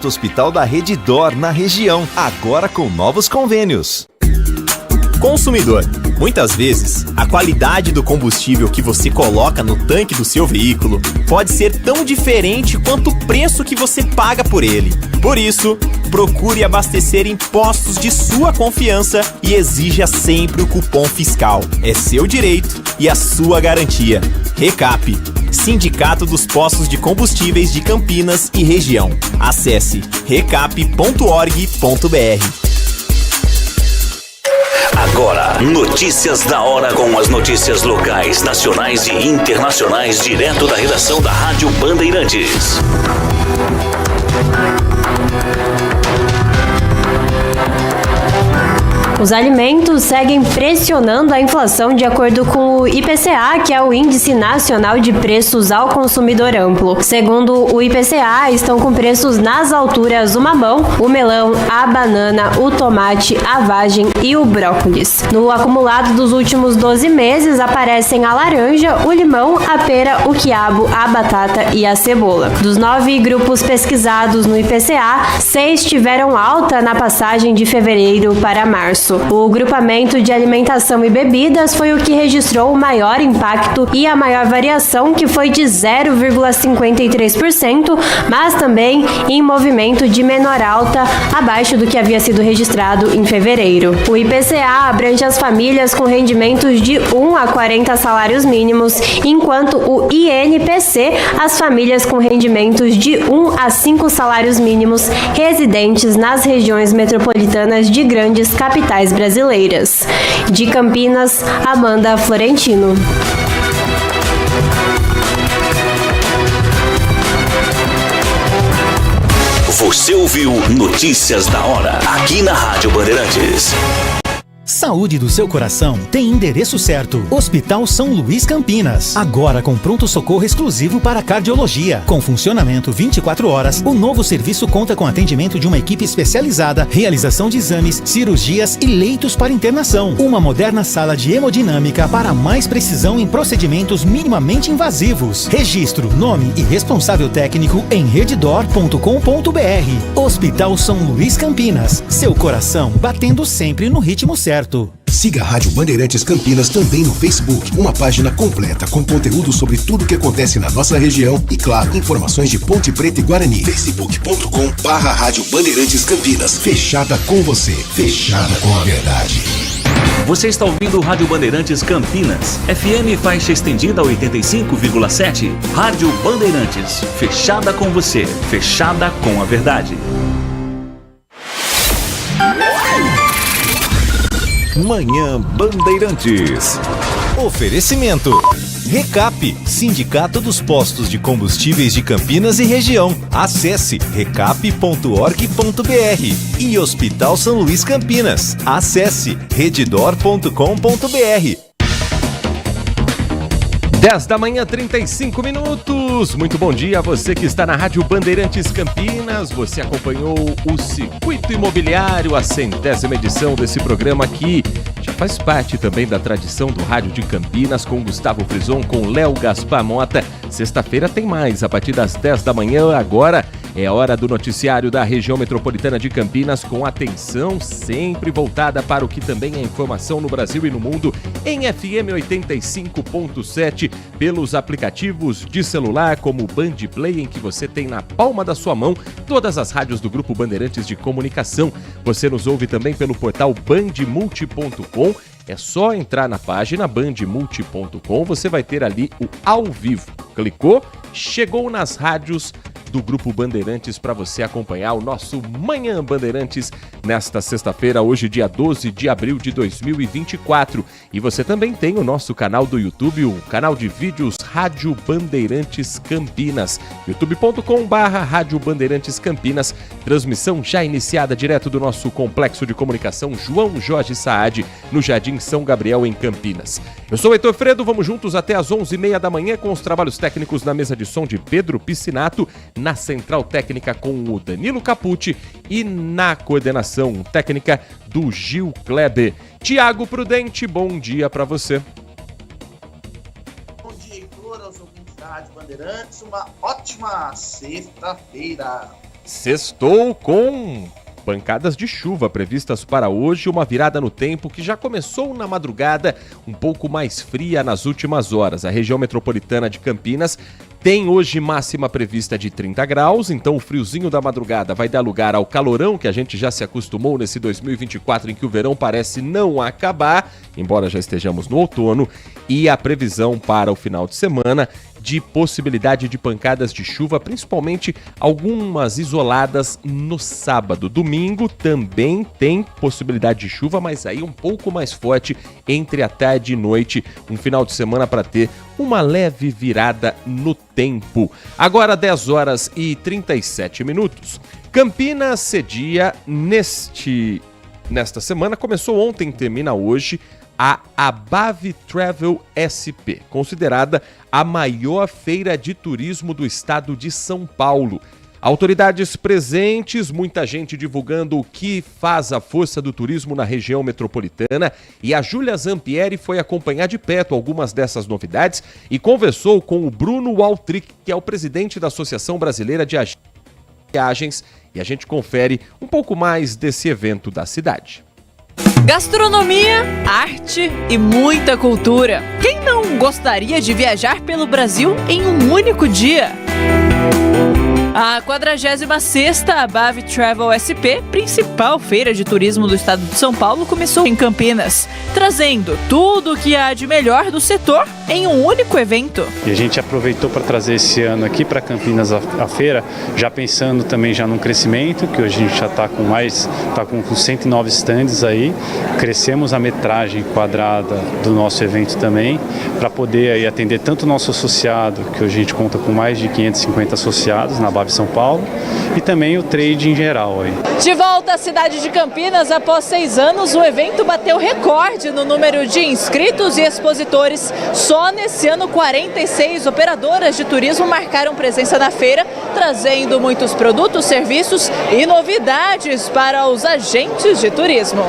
Hospital da Rede D'Or na região, agora com novos convênios. Consumidor, muitas vezes, a qualidade do combustível que você coloca no tanque do seu veículo pode ser tão diferente quanto o preço que você paga por ele. Por isso, procure abastecer em postos de sua confiança e exija sempre o cupom fiscal. É seu direito e a sua garantia. Recap, Sindicato dos Postos de Combustíveis de Campinas e Região. Acesse recap.org.br. Agora, notícias da hora com as notícias locais, nacionais e internacionais, direto da redação da Rádio Bandeirantes. Os alimentos seguem pressionando a inflação de acordo com o IPCA, que é o Índice Nacional de Preços ao Consumidor Amplo. Segundo o IPCA, estão com preços nas alturas o mamão, o melão, a banana, o tomate, a vagem e o brócolis. No acumulado dos últimos 12 meses aparecem a laranja, o limão, a pera, o quiabo, a batata e a cebola. Dos 9 grupos pesquisados no IPCA, 6 tiveram alta na passagem de fevereiro para março. O grupamento de alimentação e bebidas foi o que registrou o maior impacto e a maior variação, que foi de 0,53%, mas também em movimento de menor alta, abaixo do que havia sido registrado em fevereiro. O IPCA abrange as famílias com rendimentos de 1 a 40 salários mínimos, enquanto o INPC as famílias com rendimentos de 1 a 5 salários mínimos residentes nas regiões metropolitanas de grandes capitais brasileiras. De Campinas, Amanda Florentino. Você ouviu Notícias da Hora, aqui na Rádio Bandeirantes. Saúde do seu coração tem endereço certo. Hospital São Luís Campinas. Agora com pronto-socorro exclusivo para cardiologia. Com funcionamento 24 horas, o novo serviço conta com atendimento de uma equipe especializada, realização de exames, cirurgias e leitos para internação. Uma moderna sala de hemodinâmica para mais precisão em procedimentos minimamente invasivos. Registro, nome e responsável técnico em rededor.com.br. Hospital São Luís Campinas. Seu coração batendo sempre no ritmo certo. Siga a Rádio Bandeirantes Campinas também no Facebook. Uma página completa com conteúdo sobre tudo que acontece na nossa região e, claro, informações de Ponte Preta e Guarani. facebook.com/Rádio Bandeirantes Campinas. Fechada com você. Fechada com a verdade. Você está ouvindo Rádio Bandeirantes Campinas. FM faixa estendida 85,7. Rádio Bandeirantes. Fechada com você. Fechada com a verdade. Manhã Bandeirantes. Oferecimento. Recap, Sindicato dos Postos de Combustíveis de Campinas e Região. Acesse recap.org.br. E Hospital São Luís Campinas. Acesse rededor.com.br. 10 da manhã, 35 minutos. Muito bom dia a você que está na Rádio Bandeirantes Campinas. Você acompanhou o Circuito Imobiliário, a 100ª edição desse programa aqui. Já faz parte também da tradição do Rádio de Campinas, com Gustavo Frison, com Léo Gaspar Mota. Sexta-feira tem mais, a partir das 10 da manhã. Agora é a hora do noticiário da região metropolitana de Campinas, com atenção sempre voltada para o que também é informação no Brasil e no mundo, em FM 85.7, pelos aplicativos de celular, como o Band Play, em que você tem na palma da sua mão todas as rádios do Grupo Bandeirantes de Comunicação. Você nos ouve também pelo portal bandmulti.com. É só entrar na página bandmulti.com, você vai ter ali o ao vivo. Clicou, chegou nas rádios do Grupo Bandeirantes para você acompanhar o nosso Manhã Bandeirantes nesta sexta-feira, hoje dia 12 de abril de 2024. E você também tem o nosso canal do YouTube, o canal de vídeos Rádio Bandeirantes Campinas, youtube.com/Rádio Bandeirantes Campinas, transmissão já iniciada direto do nosso complexo de comunicação João Jorge Saad, no Jardim São Gabriel, em Campinas. Eu sou o Heitor Fredo, vamos juntos até às 11h30 da manhã com os trabalhos técnicos na mesa de som de Pedro Piscinato, na central técnica com o Danilo Capucci e na coordenação técnica do Gil Kleber. Tiago Prudente, bom dia para você. Bom dia, Heitor, aos ouvintes da Rádio Bandeirantes. Uma ótima sexta-feira. Sextou com pancadas de chuva previstas para hoje, uma virada no tempo que já começou na madrugada, um pouco mais fria nas últimas horas. A região metropolitana de Campinas tem hoje máxima prevista de 30 graus, então o friozinho da madrugada vai dar lugar ao calorão que a gente já se acostumou nesse 2024 em que o verão parece não acabar, embora já estejamos no outono, e a previsão para o final de semana de possibilidade de pancadas de chuva, principalmente algumas isoladas no sábado. Domingo também tem possibilidade de chuva, mas aí um pouco mais forte entre a tarde e noite. Um final de semana para ter uma leve virada no tempo. Agora 10 horas e 37 minutos. Campinas cedia nesta semana, começou ontem, termina hoje, a Abave Travel SP, considerada a maior feira de turismo do estado de São Paulo. Autoridades presentes, muita gente divulgando o que faz a força do turismo na região metropolitana, e a Júlia Zampieri foi acompanhar de perto algumas dessas novidades e conversou com o Bruno Waltrick, que é o presidente da Associação Brasileira de Viagens, e a gente confere um pouco mais desse evento da cidade. Gastronomia, arte e muita cultura. Quem não gostaria de viajar pelo Brasil em um único dia? A 46ª Abave Travel SP, principal feira de turismo do estado de São Paulo, começou em Campinas, trazendo tudo o que há de melhor do setor em um único evento. E a gente aproveitou para trazer esse ano aqui para Campinas a feira, já pensando também já num crescimento, que hoje a gente já está com 109 stands aí, crescemos a metragem quadrada do nosso evento também, para poder aí atender tanto o nosso associado, que hoje a gente conta com mais de 550 associados na Abave São Paulo, e também o trade em geral aí. De volta à cidade de Campinas, após 6 anos, o evento bateu recorde no número de inscritos e expositores. Só nesse ano, 46 operadoras de turismo marcaram presença na feira, trazendo muitos produtos, serviços e novidades para os agentes de turismo.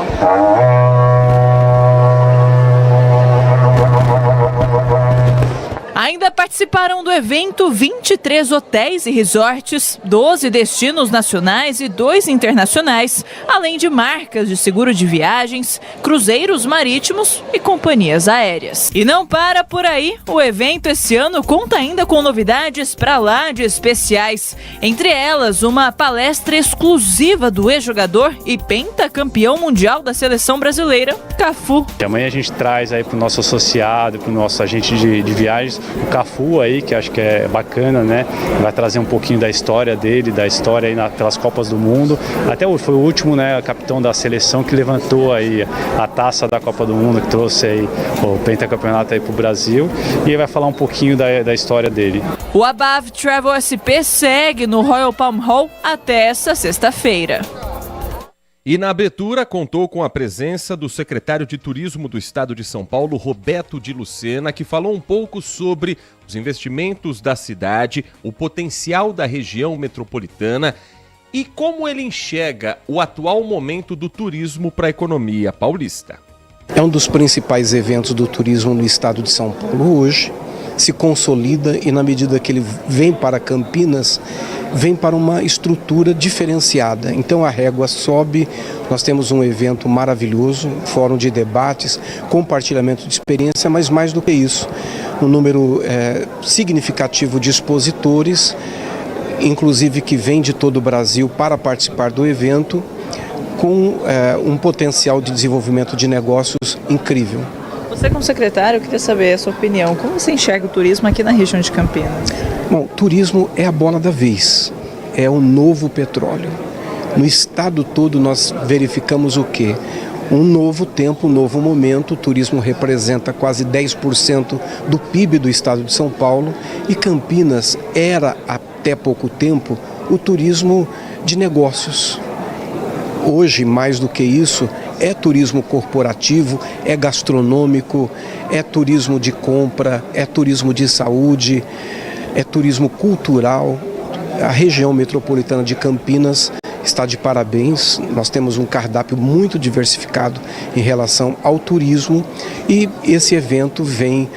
Ainda participaram do evento 23 hotéis e resorts, 12 destinos nacionais e 2 internacionais, além de marcas de seguro de viagens, cruzeiros marítimos e companhias aéreas. E não para por aí, o evento esse ano conta ainda com novidades pra lá de especiais. Entre elas, uma palestra exclusiva do ex-jogador e pentacampeão mundial da seleção brasileira, Cafu. E amanhã a gente traz aí pro nosso associado, pro nosso agente de viagens, o Cafu aí, que acho que é bacana, né? Vai trazer um pouquinho da história dele, da história aí pelas Copas do Mundo. Até foi o último, né, capitão da seleção que levantou aí a taça da Copa do Mundo, que trouxe aí o pentacampeonato aí pro Brasil. E ele vai falar um pouquinho da história dele. O Abave Travel SP segue no Royal Palm Hall até essa sexta-feira. E na abertura contou com a presença do secretário de Turismo do Estado de São Paulo, Roberto de Lucena, que falou um pouco sobre os investimentos da cidade, o potencial da região metropolitana e como ele enxerga o atual momento do turismo para a economia paulista. É um dos principais eventos do turismo no estado de São Paulo hoje, se consolida e na medida que ele vem para Campinas, vem para uma estrutura diferenciada. Então a régua sobe, nós temos um evento maravilhoso, fórum de debates, compartilhamento de experiência, mas mais do que isso, um número significativo de expositores, inclusive que vem de todo o Brasil para participar do evento, com um potencial de desenvolvimento de negócios incrível. Você, como secretário, eu queria saber a sua opinião. Como você enxerga o turismo aqui na região de Campinas? Bom, turismo é a bola da vez, é o novo petróleo. No estado todo nós verificamos o quê? Um novo tempo, um novo momento. O turismo representa quase 10% do PIB do estado de São Paulo e Campinas era, até pouco tempo, o turismo de negócios. Hoje, mais do que isso, é turismo corporativo, é gastronômico, é turismo de compra, é turismo de saúde, é turismo cultural. A região metropolitana de Campinas está de parabéns. Nós temos um cardápio muito diversificado em relação ao turismo e esse evento vem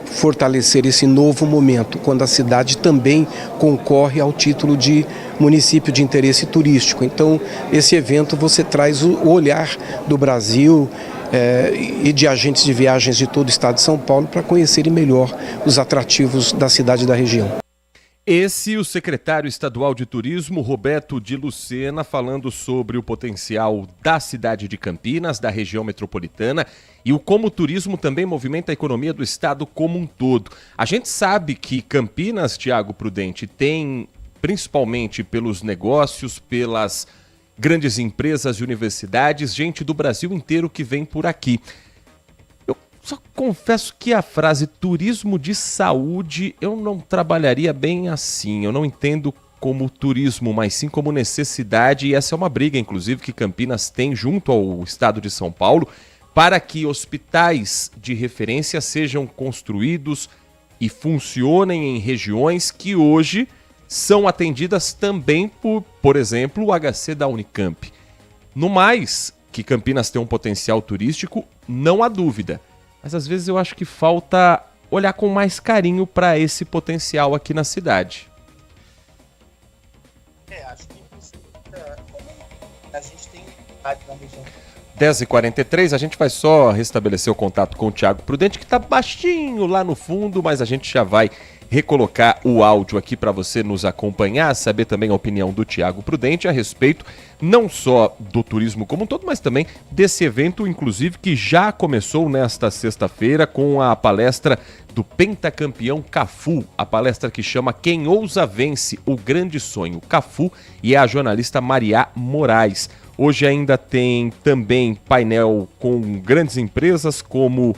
fortalecer esse novo momento, quando a cidade também concorre ao título de município de interesse turístico. Então, esse evento você traz o olhar do Brasil e de agentes de viagens de todo o estado de São Paulo para conhecerem melhor os atrativos da cidade e da região. Esse, o secretário estadual de turismo, Roberto de Lucena, falando sobre o potencial da cidade de Campinas, da região metropolitana e o como o turismo também movimenta a economia do estado como um todo. A gente sabe que Campinas, Tiago Prudente, tem, principalmente pelos negócios, pelas grandes empresas e universidades, gente do Brasil inteiro que vem por aqui. Só confesso que a frase turismo de saúde eu não trabalharia bem assim. Eu não entendo como turismo, mas sim como necessidade. E essa é uma briga, inclusive, que Campinas tem junto ao estado de São Paulo para que hospitais de referência sejam construídos e funcionem em regiões que hoje são atendidas também por exemplo, o HC da Unicamp. No mais, que Campinas tem um potencial turístico, não há dúvida. Mas às vezes eu acho que falta olhar com mais carinho para esse potencial aqui na cidade. Acho que a gente tem na região. 10h43, a gente vai só restabelecer o contato com o Tiago Prudente, que está baixinho lá no fundo, mas a gente já vai recolocar o áudio aqui para você nos acompanhar, saber também a opinião do Tiago Prudente a respeito não só do turismo como um todo, mas também desse evento, inclusive, que já começou nesta sexta-feira com a palestra do pentacampeão Cafu, a palestra que chama Quem Ousa Vence, o Grande Sonho, Cafu, e é a jornalista Mariá Moraes. Hoje ainda tem também painel com grandes empresas como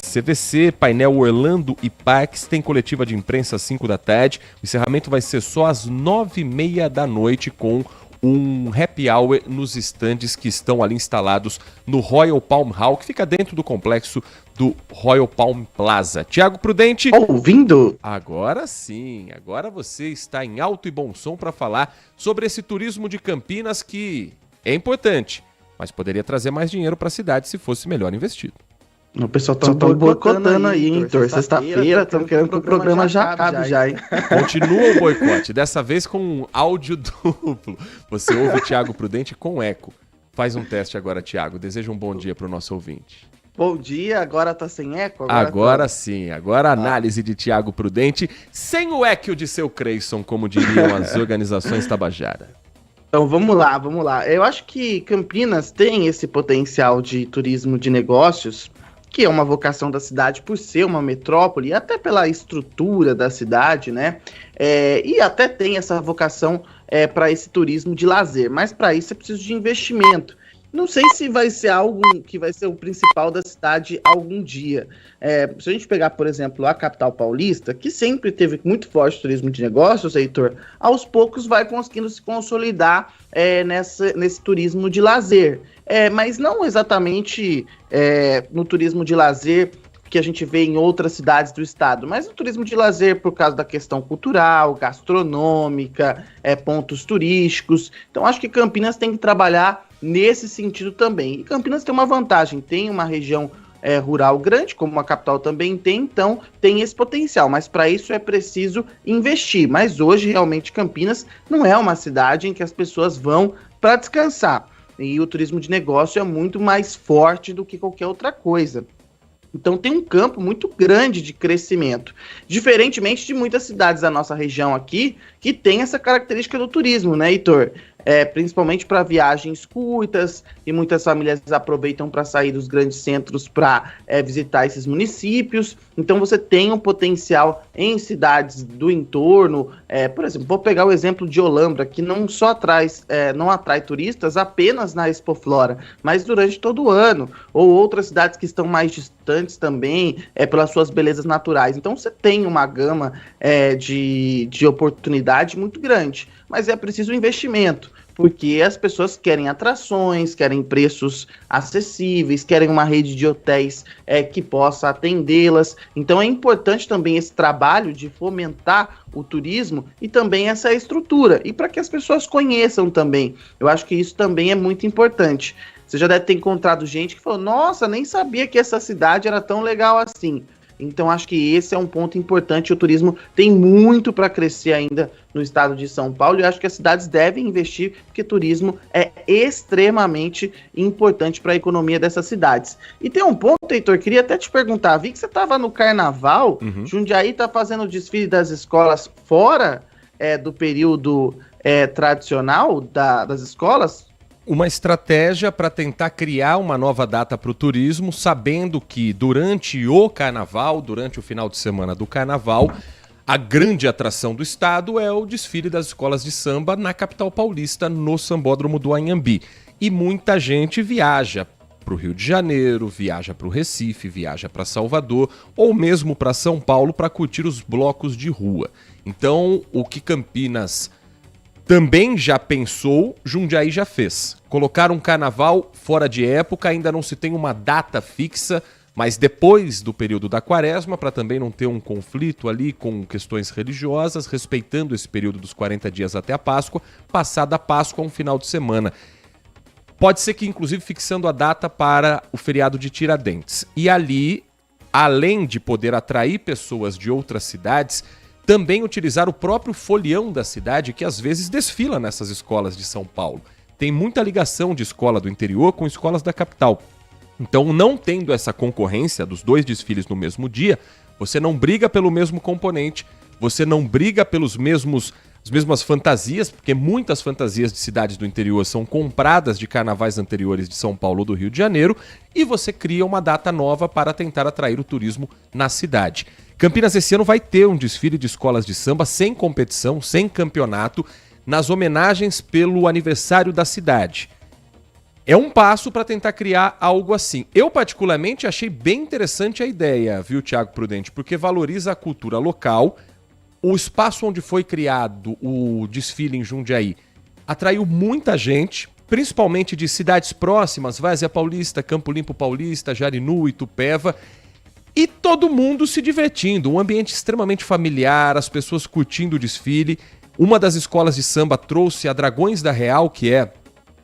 CVC, painel Orlando e Parques, tem coletiva de imprensa às 5 da tarde. O encerramento vai ser só às 9h30 da noite com um happy hour nos estandes que estão ali instalados no Royal Palm Hall, que fica dentro do complexo do Royal Palm Plaza. Tiago Prudente. Ouvindo? Agora sim, agora você está em alto e bom som para falar sobre esse turismo de Campinas que é importante, mas poderia trazer mais dinheiro para a cidade se fosse melhor investido. O pessoal tá boicotando aí, hein, Heitor? Sexta-feira, estamos querendo que o programa já acabe já, hein? Continua o boicote, dessa vez com um áudio duplo. Você ouve o Tiago Prudente com eco. Faz um teste agora, Tiago. Deseja um bom dia para o nosso ouvinte. Bom dia, agora tá sem eco? Agora sim, agora a análise de Tiago Prudente, sem o eco de seu Creyson, como diriam as organizações Tabajara. Então vamos lá. Eu acho que Campinas tem esse potencial de turismo de negócios, que é uma vocação da cidade por ser uma metrópole, até pela estrutura da cidade, né? E até tem essa vocação para esse turismo de lazer, mas para isso é preciso de investimento. Não sei se vai ser algo que vai ser o principal da cidade algum dia. Se a gente pegar, por exemplo, a capital paulista, que sempre teve muito forte turismo de negócios, Heitor, aos poucos vai conseguindo se consolidar nesse turismo de lazer. Mas não exatamente no turismo de lazer que a gente vê em outras cidades do estado, mas no turismo de lazer por causa da questão cultural, gastronômica, pontos turísticos. Então acho que Campinas tem que trabalhar nesse sentido também. E Campinas tem uma vantagem, tem uma região rural grande, como a capital também tem, então tem esse potencial, mas para isso é preciso investir. Mas hoje realmente Campinas não é uma cidade em que as pessoas vão para descansar, e o turismo de negócio é muito mais forte do que qualquer outra coisa. Então tem um campo muito grande de crescimento, diferentemente de muitas cidades da nossa região aqui, que tem essa característica do turismo, né, Heitor? Principalmente para viagens curtas, e muitas famílias aproveitam para sair dos grandes centros para visitar esses municípios. Então você tem um potencial em cidades do entorno, por exemplo, vou pegar o exemplo de Olambra, que não atrai turistas apenas na Expoflora, mas durante todo o ano, ou outras cidades que estão mais distantes também, pelas suas belezas naturais. Então você tem uma gama de oportunidade muito grande, mas é preciso investimento, porque as pessoas querem atrações, querem preços acessíveis, querem uma rede de hotéis que possa atendê-las. Então é importante também esse trabalho de fomentar o turismo e também essa estrutura, e para que as pessoas conheçam também. Eu acho que isso também é muito importante. Você já deve ter encontrado gente que falou, nossa, nem sabia que essa cidade era tão legal assim. Então acho que esse é um ponto importante. O turismo tem muito para crescer ainda no estado de São Paulo, e acho que as cidades devem investir, porque turismo é extremamente importante para a economia dessas cidades. E tem um ponto, Heitor, queria até te perguntar, vi que você estava no carnaval, Jundiaí está fazendo o desfile das escolas fora do período tradicional das escolas? Uma estratégia para tentar criar uma nova data para o turismo, sabendo que durante o carnaval, durante o final de semana do carnaval, a grande atração do estado é o desfile das escolas de samba na capital paulista, no Sambódromo do Anhembi. E muita gente viaja para o Rio de Janeiro, viaja para o Recife, viaja para Salvador ou mesmo para São Paulo para curtir os blocos de rua. Então, o que Campinas também já pensou, Jundiaí já fez. Colocar um carnaval fora de época, ainda não se tem uma data fixa, mas depois do período da quaresma, para também não ter um conflito ali com questões religiosas, respeitando esse período dos 40 dias até a Páscoa, passada a Páscoa, um final de semana. Pode ser que, inclusive, fixando a data para o feriado de Tiradentes. E ali, além de poder atrair pessoas de outras cidades, também utilizar o próprio folião da cidade, que às vezes desfila nessas escolas de São Paulo. Tem muita ligação de escola do interior com escolas da capital. Então, não tendo essa concorrência dos dois desfiles no mesmo dia, você não briga pelo mesmo componente, você não briga pelas mesmas fantasias, porque muitas fantasias de cidades do interior são compradas de carnavais anteriores de São Paulo ou do Rio de Janeiro, e você cria uma data nova para tentar atrair o turismo na cidade. Campinas esse ano vai ter um desfile de escolas de samba sem competição, sem campeonato, nas homenagens pelo aniversário da cidade. É um passo para tentar criar algo assim. Eu, particularmente, achei bem interessante a ideia, viu, Thiago Prudente? Porque valoriza a cultura local. O espaço onde foi criado o desfile em Jundiaí atraiu muita gente, principalmente de cidades próximas, Várzea Paulista, Campo Limpo Paulista, Jarinu, Itupeva, e todo mundo se divertindo, um ambiente extremamente familiar, as pessoas curtindo o desfile. Uma das escolas de samba trouxe a Dragões da Real, que é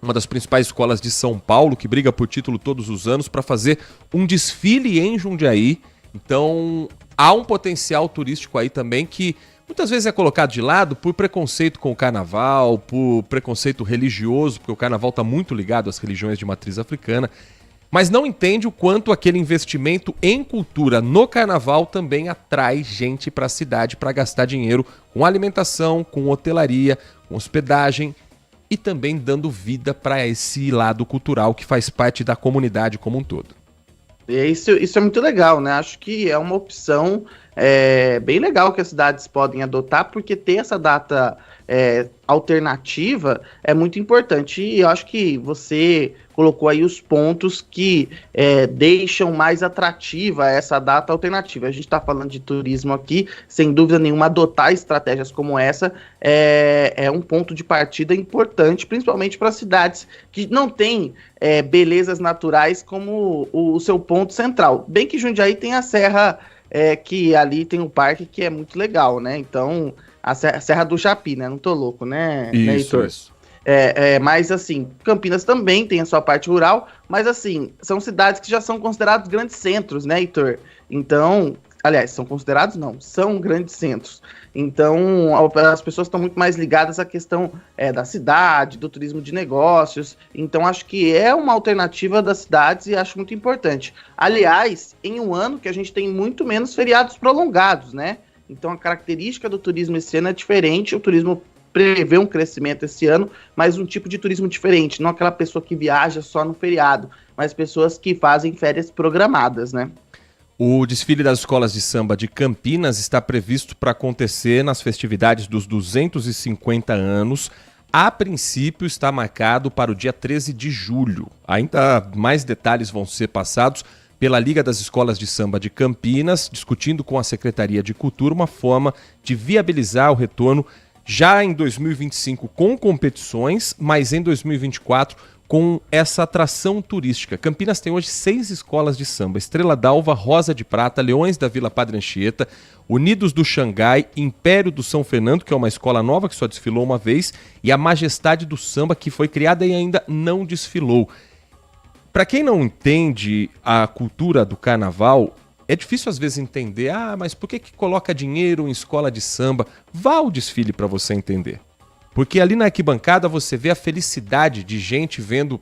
uma das principais escolas de São Paulo, que briga por título todos os anos, para fazer um desfile em Jundiaí. Então, há um potencial turístico aí também que muitas vezes é colocado de lado por preconceito com o carnaval, por preconceito religioso, porque o carnaval está muito ligado às religiões de matriz africana, mas não entende o quanto aquele investimento em cultura no carnaval também atrai gente para a cidade para gastar dinheiro com alimentação, com hotelaria, com hospedagem e também dando vida para esse lado cultural que faz parte da comunidade como um todo. Isso é muito legal, né? Acho que é uma opção bem legal que as cidades podem adotar, porque ter essa data alternativa é muito importante. E eu acho que você colocou aí os pontos que deixam mais atrativa essa data alternativa. A gente está falando de turismo aqui, sem dúvida nenhuma, adotar estratégias como essa é um ponto de partida importante, principalmente para cidades que não têm belezas naturais como o seu ponto central. Bem que Jundiaí tem a Serra, que ali tem um parque que é muito legal, né? Então, a Serra do Japi, né? Não tô louco, né, Heitor? Isso. Mas assim, Campinas também tem a sua parte rural, mas assim, são cidades que já são considerados grandes centros, né, Heitor? Então, aliás, são considerados não, são grandes centros. Então, as pessoas estão muito mais ligadas à questão da cidade, do turismo de negócios. Então, acho que é uma alternativa das cidades e acho muito importante. Aliás, em um ano que a gente tem muito menos feriados prolongados, né? Então, a característica do turismo esse ano é diferente. O turismo prevê um crescimento esse ano, mas um tipo de turismo diferente. Não aquela pessoa que viaja só no feriado, mas pessoas que fazem férias programadas, né? O desfile das escolas de samba de Campinas está previsto para acontecer nas festividades dos 250 anos. A princípio está marcado para o dia 13 de julho. Ainda mais detalhes vão ser passados pela Liga das Escolas de Samba de Campinas, discutindo com a Secretaria de Cultura uma forma de viabilizar o retorno já em 2025 com competições, mas em 2024 com essa atração turística. Campinas tem hoje 6 escolas de samba: Estrela d'Alva, Rosa de Prata, Leões da Vila Padre Anchieta, Unidos do Xangai, Império do São Fernando, que é uma escola nova que só desfilou uma vez, e a Majestade do Samba, que foi criada e ainda não desfilou. Para quem não entende a cultura do carnaval, É difícil às vezes entender, mas por que coloca dinheiro em escola de samba? Vá ao desfile para você entender. Porque ali na arquibancada você vê a felicidade de gente vendo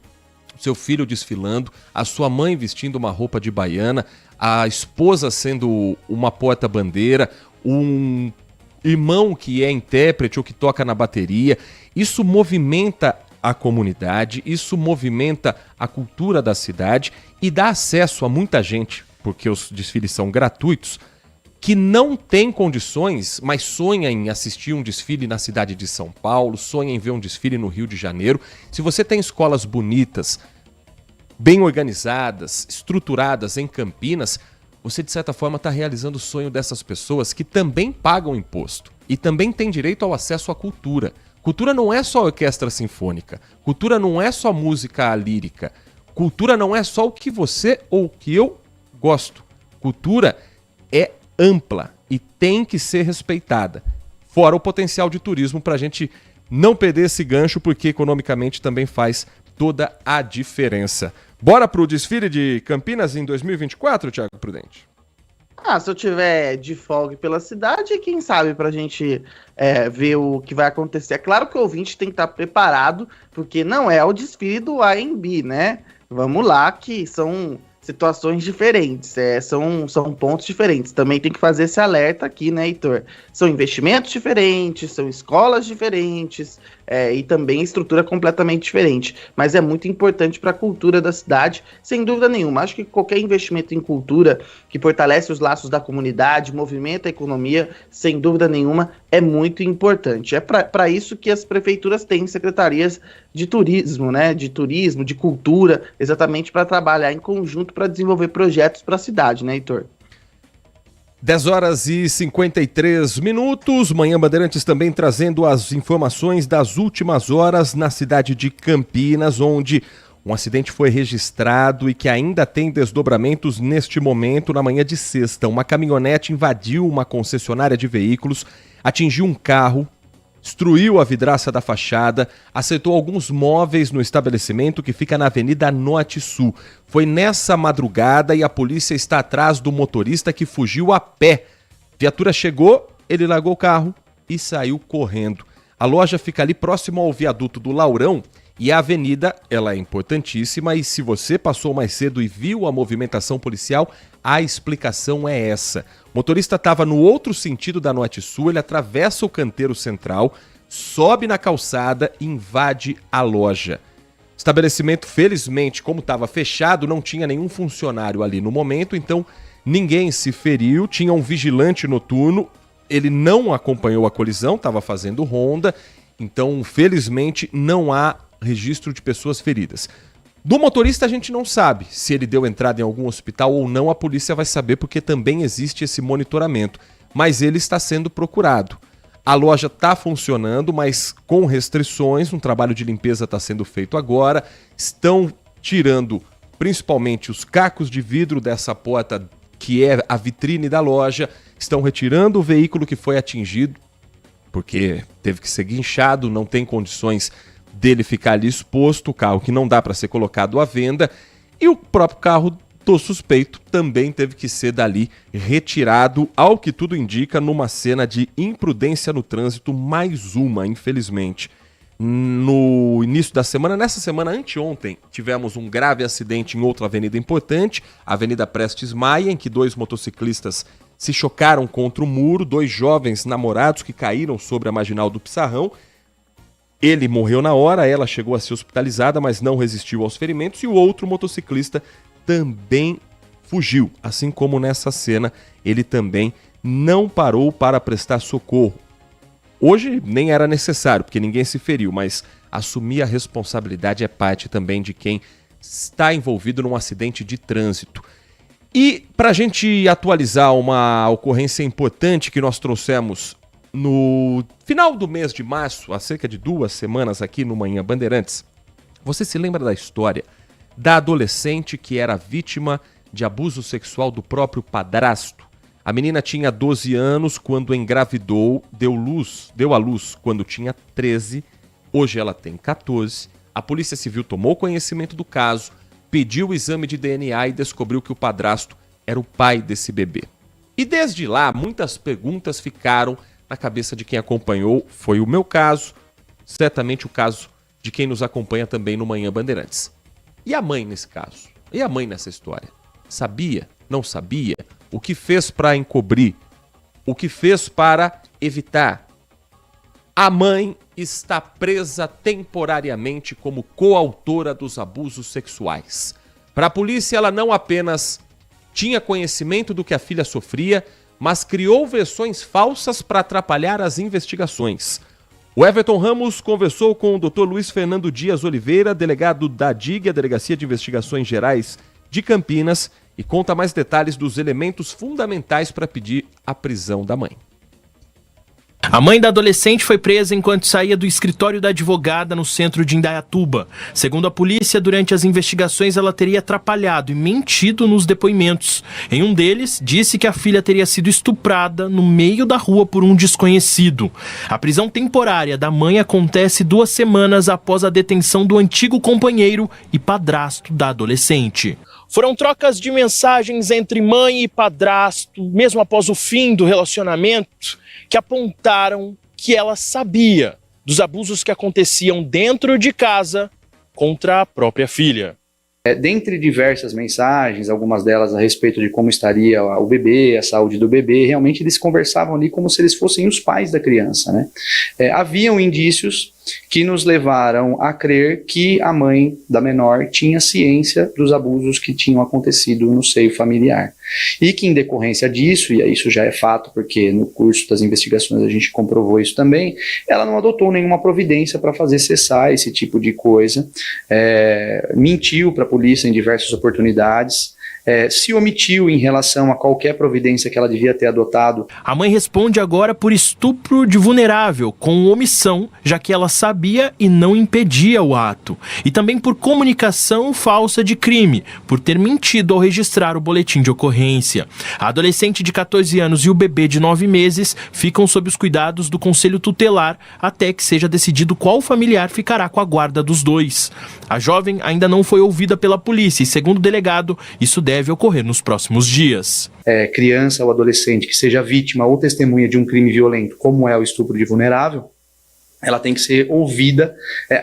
seu filho desfilando, a sua mãe vestindo uma roupa de baiana, a esposa sendo uma porta-bandeira, um irmão que é intérprete ou que toca na bateria. Isso movimenta a comunidade, isso movimenta a cultura da cidade e dá acesso a muita gente, porque os desfiles são gratuitos, que não tem condições, mas sonha em assistir um desfile na cidade de São Paulo, sonha em ver um desfile no Rio de Janeiro. Se você tem escolas bonitas, bem organizadas, estruturadas em Campinas, você de certa forma está realizando o sonho dessas pessoas que também pagam imposto e também têm direito ao acesso à cultura. Cultura não é só orquestra sinfônica, cultura não é só música lírica, cultura não é só o que você ou o que eu gosto. Cultura é ampla e tem que ser respeitada. Fora o potencial de turismo para a gente não perder esse gancho, porque economicamente também faz toda a diferença. Bora pro desfile de Campinas em 2024, Thiago Prudente? Se eu tiver de folga pela cidade, quem sabe pra gente ver o que vai acontecer. É claro que o ouvinte tem que estar preparado, porque não é o desfile do AMB, né? Vamos lá, que são situações diferentes, são pontos diferentes. Também tem que fazer esse alerta aqui, né, Heitor? São investimentos diferentes, são escolas diferentes, e também estrutura completamente diferente. Mas é muito importante para a cultura da cidade, sem dúvida nenhuma. Acho que qualquer investimento em cultura que fortalece os laços da comunidade, movimenta a economia, sem dúvida nenhuma, é muito importante. É para isso que as prefeituras têm secretarias de turismo, né? De turismo, de cultura, exatamente para trabalhar em conjunto para desenvolver projetos para a cidade, né, Heitor? 10h53. Manhã Bandeirantes também trazendo as informações das últimas horas na cidade de Campinas, onde um acidente foi registrado e que ainda tem desdobramentos neste momento. Na manhã de sexta, uma caminhonete invadiu uma concessionária de veículos, atingiu um carro, destruiu a vidraça da fachada, acertou alguns móveis no estabelecimento que fica na Avenida Norte Sul. Foi nessa madrugada e a polícia está atrás do motorista que fugiu a pé. Viatura chegou, ele largou o carro e saiu correndo. A loja fica ali próximo ao viaduto do Laurão e a avenida, ela é importantíssima, e se você passou mais cedo e viu a movimentação policial, a explicação é essa. O motorista estava no outro sentido da Norte Sul, ele atravessa o canteiro central, sobe na calçada e invade a loja. O estabelecimento, felizmente, como estava fechado, não tinha nenhum funcionário ali no momento, então ninguém se feriu, tinha um vigilante noturno, ele não acompanhou a colisão, estava fazendo ronda, então felizmente não há registro de pessoas feridas. Do motorista a gente não sabe se ele deu entrada em algum hospital ou não, a polícia vai saber porque também existe esse monitoramento, mas ele está sendo procurado. A loja está funcionando, mas com restrições, um trabalho de limpeza está sendo feito agora, estão tirando principalmente os cacos de vidro dessa porta que é a vitrine da loja, estão retirando o veículo que foi atingido, porque teve que ser guinchado, não tem condições dele ficar ali exposto, o carro que não dá para ser colocado à venda, e o próprio carro do suspeito também teve que ser dali retirado, ao que tudo indica, numa cena de imprudência no trânsito, mais uma, infelizmente. No início da semana, nessa semana anteontem, tivemos um grave acidente em outra avenida importante, a Avenida Prestes Maia, em que 2 motociclistas se chocaram contra o muro, 2 jovens namorados que caíram sobre a marginal do Pissarrão. Ele morreu na hora, ela chegou a ser hospitalizada, mas não resistiu aos ferimentos, e o outro motociclista também fugiu. Assim como nessa cena, ele também não parou para prestar socorro. Hoje nem era necessário, porque ninguém se feriu, mas assumir a responsabilidade é parte também de quem está envolvido num acidente de trânsito. E para a gente atualizar uma ocorrência importante que nós trouxemos no final do mês de março, há cerca de 2 semanas aqui no Manhã Bandeirantes, você se lembra da história da adolescente que era vítima de abuso sexual do próprio padrasto? A menina tinha 12 anos quando engravidou, deu à luz quando tinha 13, hoje ela tem 14. A Polícia Civil tomou conhecimento do caso, pediu o exame de DNA e descobriu que o padrasto era o pai desse bebê. E desde lá, muitas perguntas ficaram na cabeça de quem acompanhou. Foi o meu caso, certamente o caso de quem nos acompanha também no Manhã Bandeirantes. E a mãe nesse caso? E a mãe nessa história? Sabia? Não sabia? O que fez para encobrir? O que fez para evitar? A mãe está presa temporariamente como coautora dos abusos sexuais. Para a polícia, ela não apenas tinha conhecimento do que a filha sofria, mas criou versões falsas para atrapalhar as investigações. O Everton Ramos conversou com o Dr. Luiz Fernando Dias Oliveira, delegado da DIG, a Delegacia de Investigações Gerais de Campinas, e conta mais detalhes dos elementos fundamentais para pedir a prisão da mãe. A mãe da adolescente foi presa enquanto saía do escritório da advogada no centro de Indaiatuba. Segundo a polícia, durante as investigações ela teria atrapalhado e mentido nos depoimentos. Em um deles, disse que a filha teria sido estuprada no meio da rua por um desconhecido. A prisão temporária da mãe acontece 2 semanas após a detenção do antigo companheiro e padrasto da adolescente. Foram trocas de mensagens entre mãe e padrasto, mesmo após o fim do relacionamento, que apontaram que ela sabia dos abusos que aconteciam dentro de casa contra a própria filha. Dentre diversas mensagens, algumas delas a respeito de como estaria o bebê, a saúde do bebê, realmente eles conversavam ali como se eles fossem os pais da criança, né? Haviam indícios que nos levaram a crer que a mãe da menor tinha ciência dos abusos que tinham acontecido no seio familiar. E que em decorrência disso, e isso já é fato porque no curso das investigações a gente comprovou isso também, ela não adotou nenhuma providência para fazer cessar esse tipo de coisa, mentiu para a polícia em diversas oportunidades, se omitiu em relação a qualquer providência que ela devia ter adotado. A mãe responde agora por estupro de vulnerável, com omissão, já que ela sabia e não impedia o ato. E também por comunicação falsa de crime, por ter mentido ao registrar o boletim de ocorrência. A adolescente de 14 anos e o bebê de 9 meses ficam sob os cuidados do Conselho Tutelar até que seja decidido qual familiar ficará com a guarda dos dois. A jovem ainda não foi ouvida pela polícia e, segundo o delegado, isso deve ocorrer nos próximos dias. Criança ou adolescente que seja vítima ou testemunha de um crime violento, como é o estupro de vulnerável, ela tem que ser ouvida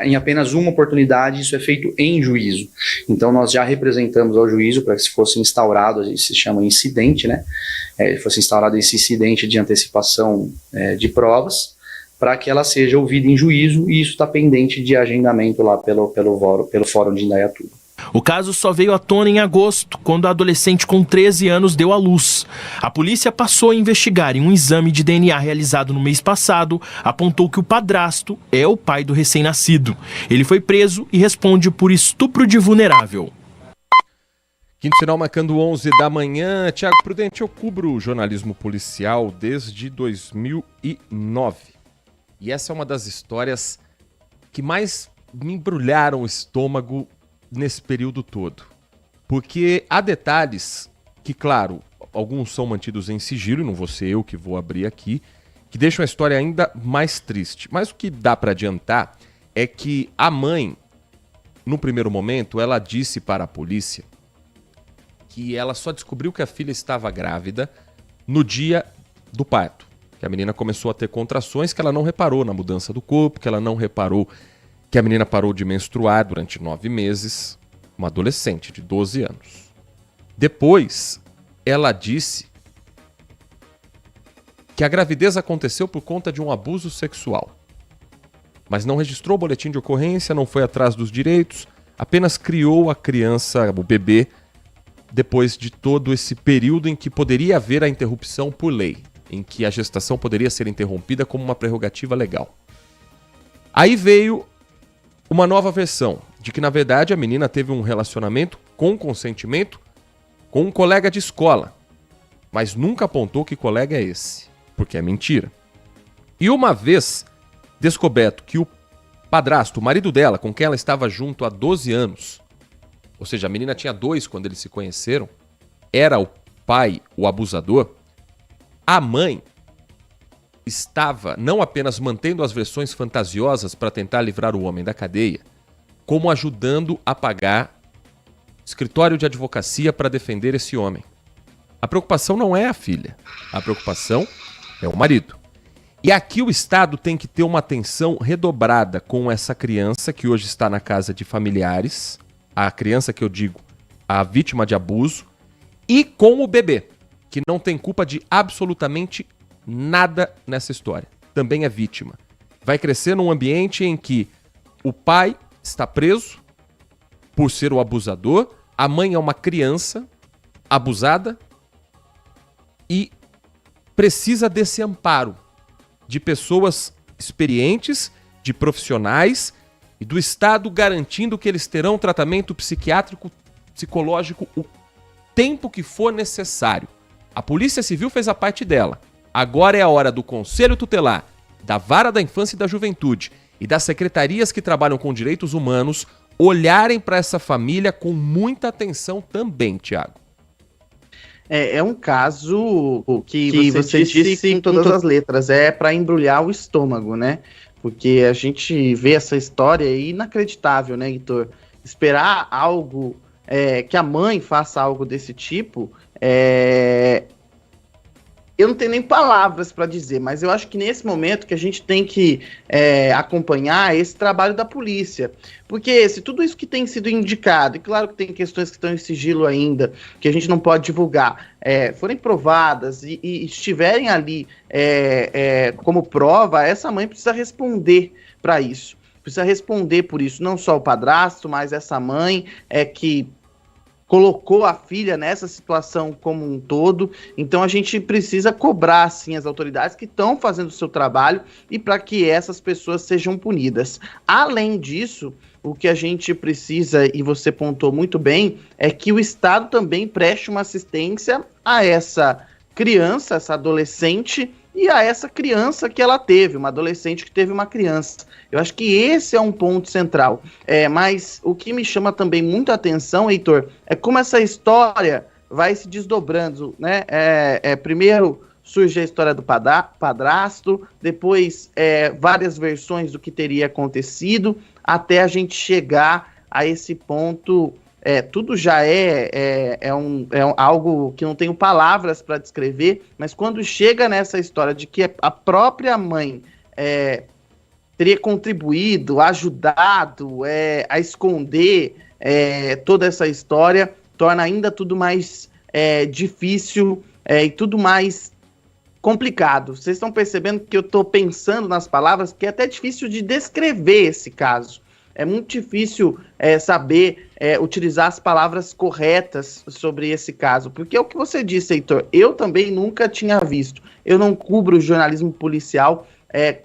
em apenas uma oportunidade. Isso é feito em juízo. Então nós já representamos ao juízo para que se fosse instaurado, isso se chama incidente, né? Fosse instaurado esse incidente de antecipação de provas, para que ela seja ouvida em juízo, e isso está pendente de agendamento lá pelo Fórum de Indaiatuba. O caso só veio à tona em agosto, quando a adolescente com 13 anos deu à luz. A polícia passou a investigar e um exame de DNA realizado no mês passado apontou que o padrasto é o pai do recém-nascido. Ele foi preso e responde por estupro de vulnerável. Quinto sinal marcando 11 da manhã. Tiago Prudente, eu cubro jornalismo policial desde 2009. E essa é uma das histórias que mais me embrulharam o estômago nesse período todo. Porque há detalhes que, claro, alguns são mantidos em sigilo, e não vou ser eu que vou abrir aqui, que deixam a história ainda mais triste. Mas o que dá para adiantar é que a mãe, no primeiro momento, ela disse para a polícia que ela só descobriu que a filha estava grávida no dia do parto. Que a menina começou a ter contrações, que ela não reparou na mudança do corpo, que ela não reparou que a menina parou de menstruar durante 9 meses, uma adolescente de 12 anos. Depois, ela disse que a gravidez aconteceu por conta de um abuso sexual, mas não registrou o boletim de ocorrência, não foi atrás dos direitos, apenas criou a criança, o bebê, depois de todo esse período em que poderia haver a interrupção por lei, em que a gestação poderia ser interrompida como uma prerrogativa legal. Aí veio uma nova versão, de que na verdade a menina teve um relacionamento com consentimento com um colega de escola, mas nunca apontou que colega é esse, porque é mentira. E uma vez descoberto que o padrasto, o marido dela, com quem ela estava junto há 12 anos, ou seja, a menina tinha 2 quando eles se conheceram, era o pai, o abusador, a mãe estava não apenas mantendo as versões fantasiosas para tentar livrar o homem da cadeia, como ajudando a pagar escritório de advocacia para defender esse homem. A preocupação não é a filha, a preocupação é o marido. E aqui o Estado tem que ter uma atenção redobrada com essa criança que hoje está na casa de familiares, a criança que eu digo, a vítima de abuso, e com o bebê, que não tem culpa de absolutamente nada nessa história. Também é vítima. Vai crescer num ambiente em que o pai está preso por ser o abusador, a mãe é uma criança abusada e precisa desse amparo de pessoas experientes, de profissionais e do Estado garantindo que eles terão tratamento psiquiátrico, psicológico o tempo que for necessário. A Polícia Civil fez a parte dela. Agora é a hora do Conselho Tutelar, da Vara da Infância e da Juventude e das secretarias que trabalham com direitos humanos olharem para essa família com muita atenção também, Tiago. É um caso que você disse com todas as letras, é para embrulhar o estômago, né? Porque a gente vê essa história inacreditável, né, Heitor? Esperar algo, que a mãe faça algo desse tipo, eu não tenho nem palavras para dizer, mas eu acho que nesse momento que a gente tem que acompanhar esse trabalho da polícia. Porque se tudo isso que tem sido indicado, e claro que tem questões que estão em sigilo ainda, que a gente não pode divulgar, forem provadas e estiverem ali como prova, essa mãe precisa responder para isso. Precisa responder por isso, não só o padrasto, mas essa mãe que colocou a filha nessa situação como um todo. Então a gente precisa cobrar, sim, as autoridades que estão fazendo o seu trabalho e para que essas pessoas sejam punidas. Além disso, o que a gente precisa, e você pontuou muito bem, é que o Estado também preste uma assistência a essa criança, essa adolescente, e a essa criança que ela teve, uma adolescente que teve uma criança. Eu acho que esse é um ponto central. Mas o que me chama também muita atenção, Heitor, é como essa história vai se desdobrando, né? Primeiro surge a história do padrasto, depois várias versões do que teria acontecido, até a gente chegar a esse ponto. Tudo já algo que não tenho palavras para descrever, mas quando chega nessa história de que a própria mãe teria contribuído, ajudado a esconder toda essa história, torna ainda tudo mais difícil e tudo mais complicado. Vocês estão percebendo que eu estou pensando nas palavras, que é até difícil de descrever esse caso. É muito difícil saber utilizar as palavras corretas sobre esse caso, porque é o que você disse, Heitor, eu também nunca tinha visto. Eu não cubro o jornalismo policial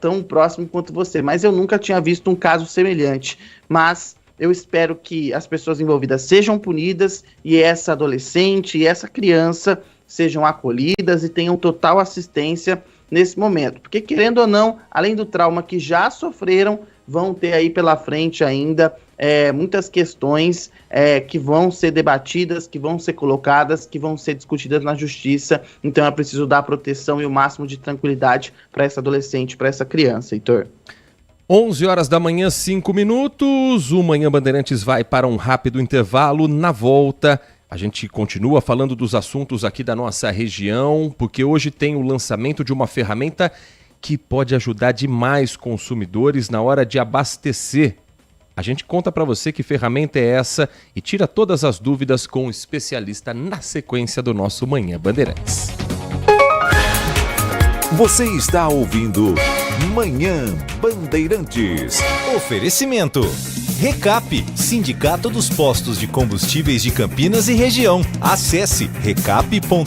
tão próximo quanto você, mas eu nunca tinha visto um caso semelhante. Mas eu espero que as pessoas envolvidas sejam punidas e essa adolescente e essa criança sejam acolhidas e tenham total assistência nesse momento. Porque, querendo ou não, além do trauma que já sofreram, vão ter aí pela frente ainda muitas questões que vão ser debatidas, que vão ser colocadas, que vão ser discutidas na justiça. Então é preciso dar proteção e o máximo de tranquilidade para essa adolescente, para essa criança, Heitor. 11 horas da manhã, 5 minutos. O Manhã Bandeirantes vai para um rápido intervalo. Na volta, a gente continua falando dos assuntos aqui da nossa região, porque hoje tem o lançamento de uma ferramenta que pode ajudar demais consumidores na hora de abastecer. A gente conta para você que ferramenta é essa e tira todas as dúvidas com o especialista na sequência do nosso Manhã Bandeirantes. Você está ouvindo Manhã Bandeirantes. Oferecimento. Recap, Sindicato dos Postos de Combustíveis de Campinas e Região. Acesse recap.org.br.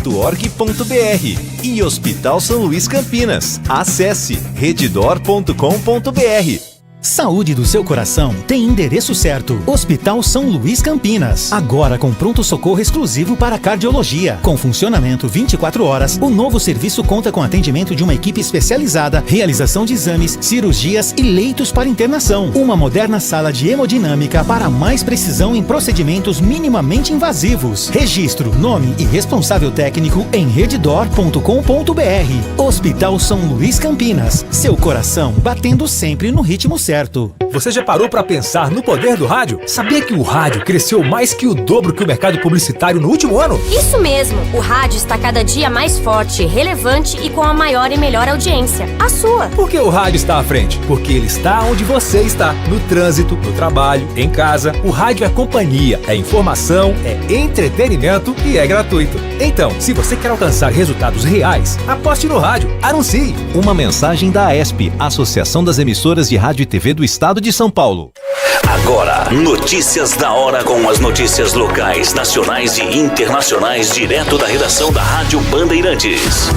E Hospital São Luís Campinas. Acesse redidor.com.br. Saúde do seu coração tem endereço certo. Hospital São Luís Campinas. Agora com pronto-socorro exclusivo para cardiologia. Com funcionamento 24 horas, o novo serviço conta com atendimento de uma equipe especializada, realização de exames, cirurgias e leitos para internação. Uma moderna sala de hemodinâmica para mais precisão em procedimentos minimamente invasivos. Registro, nome e responsável técnico em redidor.com.br. Hospital São Luís Campinas. Seu coração batendo sempre no ritmo certo. certo. Você já parou para pensar no poder do rádio? Sabia que o rádio cresceu mais que o dobro que o mercado publicitário no último ano? Isso mesmo! O rádio está cada dia mais forte, relevante e com a maior e melhor audiência. A sua! Por que o rádio está à frente? Porque ele está onde você está. No trânsito, no trabalho, em casa. O rádio é companhia, é informação, é entretenimento e é gratuito. Então, se você quer alcançar resultados reais, aposte no rádio. Anuncie! Uma mensagem da AESP, Associação das Emissoras de Rádio e TV do Estado de São Paulo. Agora, notícias da hora com as notícias locais, nacionais e internacionais, direto da redação da Rádio Bandeirantes.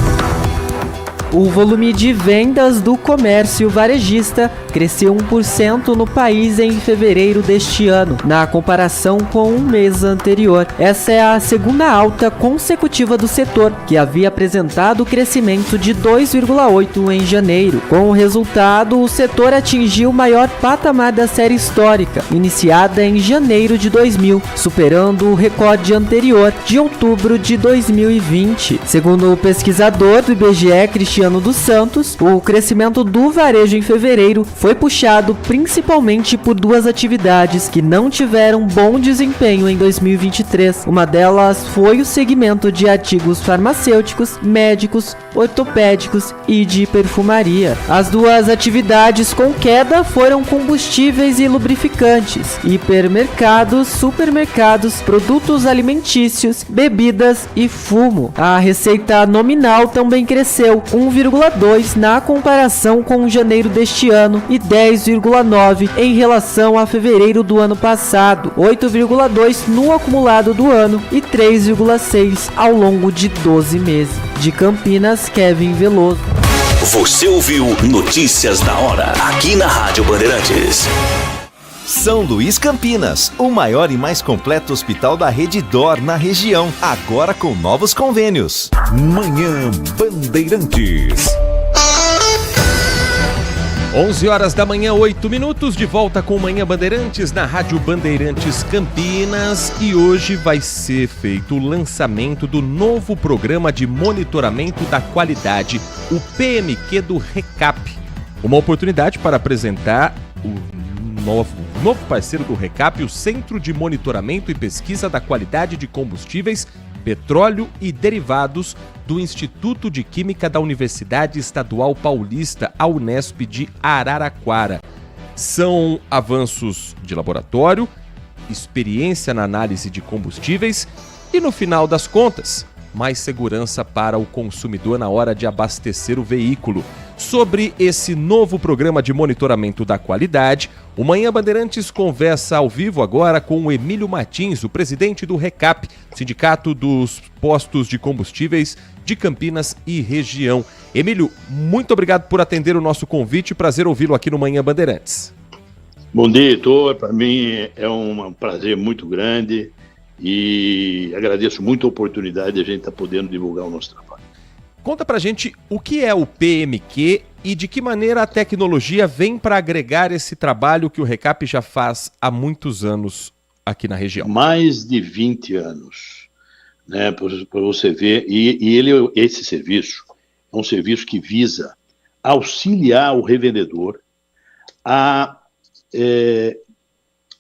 O volume de vendas do comércio varejista cresceu 1% no país em fevereiro deste ano, na comparação com o mês anterior. Essa é a segunda alta consecutiva do setor, que havia apresentado crescimento de 2,8% em janeiro. Com o resultado, o setor atingiu o maior patamar da série histórica, iniciada em janeiro de 2000, superando o recorde anterior de outubro de 2020. Segundo o pesquisador do IBGE, Cristiano dos Santos, o crescimento do varejo em fevereiro foi puxado principalmente por duas atividades que não tiveram bom desempenho em 2023. Uma delas foi o segmento de artigos farmacêuticos, médicos, ortopédicos e de perfumaria. As duas atividades com queda foram combustíveis e lubrificantes, hipermercados, supermercados, produtos alimentícios, bebidas e fumo. A receita nominal também cresceu 1,2% na comparação com janeiro deste ano e 10,9% em relação a fevereiro do ano passado, 8,2% no acumulado do ano e 3,6% ao longo de 12 meses. De Campinas, Kevin Veloso. Você ouviu Notícias da Hora, aqui na Rádio Bandeirantes. São Luís Campinas, o maior e mais completo hospital da rede DOR na região, agora com novos convênios. Manhã Bandeirantes. 11 horas da manhã, 8 minutos, de volta com Manhã Bandeirantes na Rádio Bandeirantes Campinas. E hoje vai ser feito o lançamento do novo programa de monitoramento da qualidade, o PMQ do RECAP. Uma oportunidade para apresentar o novo parceiro do RECAP, o Centro de Monitoramento e Pesquisa da Qualidade de Combustíveis, Petróleo e Derivados do Instituto de Química da Universidade Estadual Paulista, a Unesp de Araraquara. São avanços de laboratório, experiência na análise de combustíveis e, no final das contas, mais segurança para o consumidor na hora de abastecer o veículo. Sobre esse novo programa de monitoramento da qualidade, o Manhã Bandeirantes conversa ao vivo agora com o Emílio Martins, o presidente do RECAP, Sindicato dos Postos de Combustíveis de Campinas e região. Emílio, muito obrigado por atender o nosso convite, prazer ouvi-lo aqui no Manhã Bandeirantes. Bom dia, Heitor, para mim é um prazer muito grande e agradeço muito a oportunidade de a gente estar podendo divulgar o nosso trabalho. Conta pra gente o que é o PMQ e de que maneira a tecnologia vem para agregar esse trabalho que o RECAP já faz há muitos anos aqui na região. Mais de 20 anos, né, para você ver, esse serviço é um serviço que visa auxiliar o revendedor a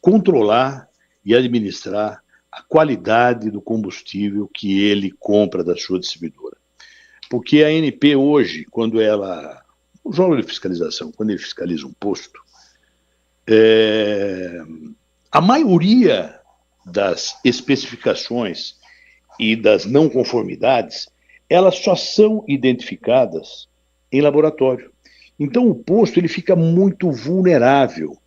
controlar e administrar a qualidade do combustível que ele compra da sua distribuidora. Porque a ANP hoje, quando ela, o órgão de fiscalização, quando ele fiscaliza um posto, a maioria das especificações e das não conformidades, elas só são identificadas em laboratório. Então o posto ele fica muito vulnerável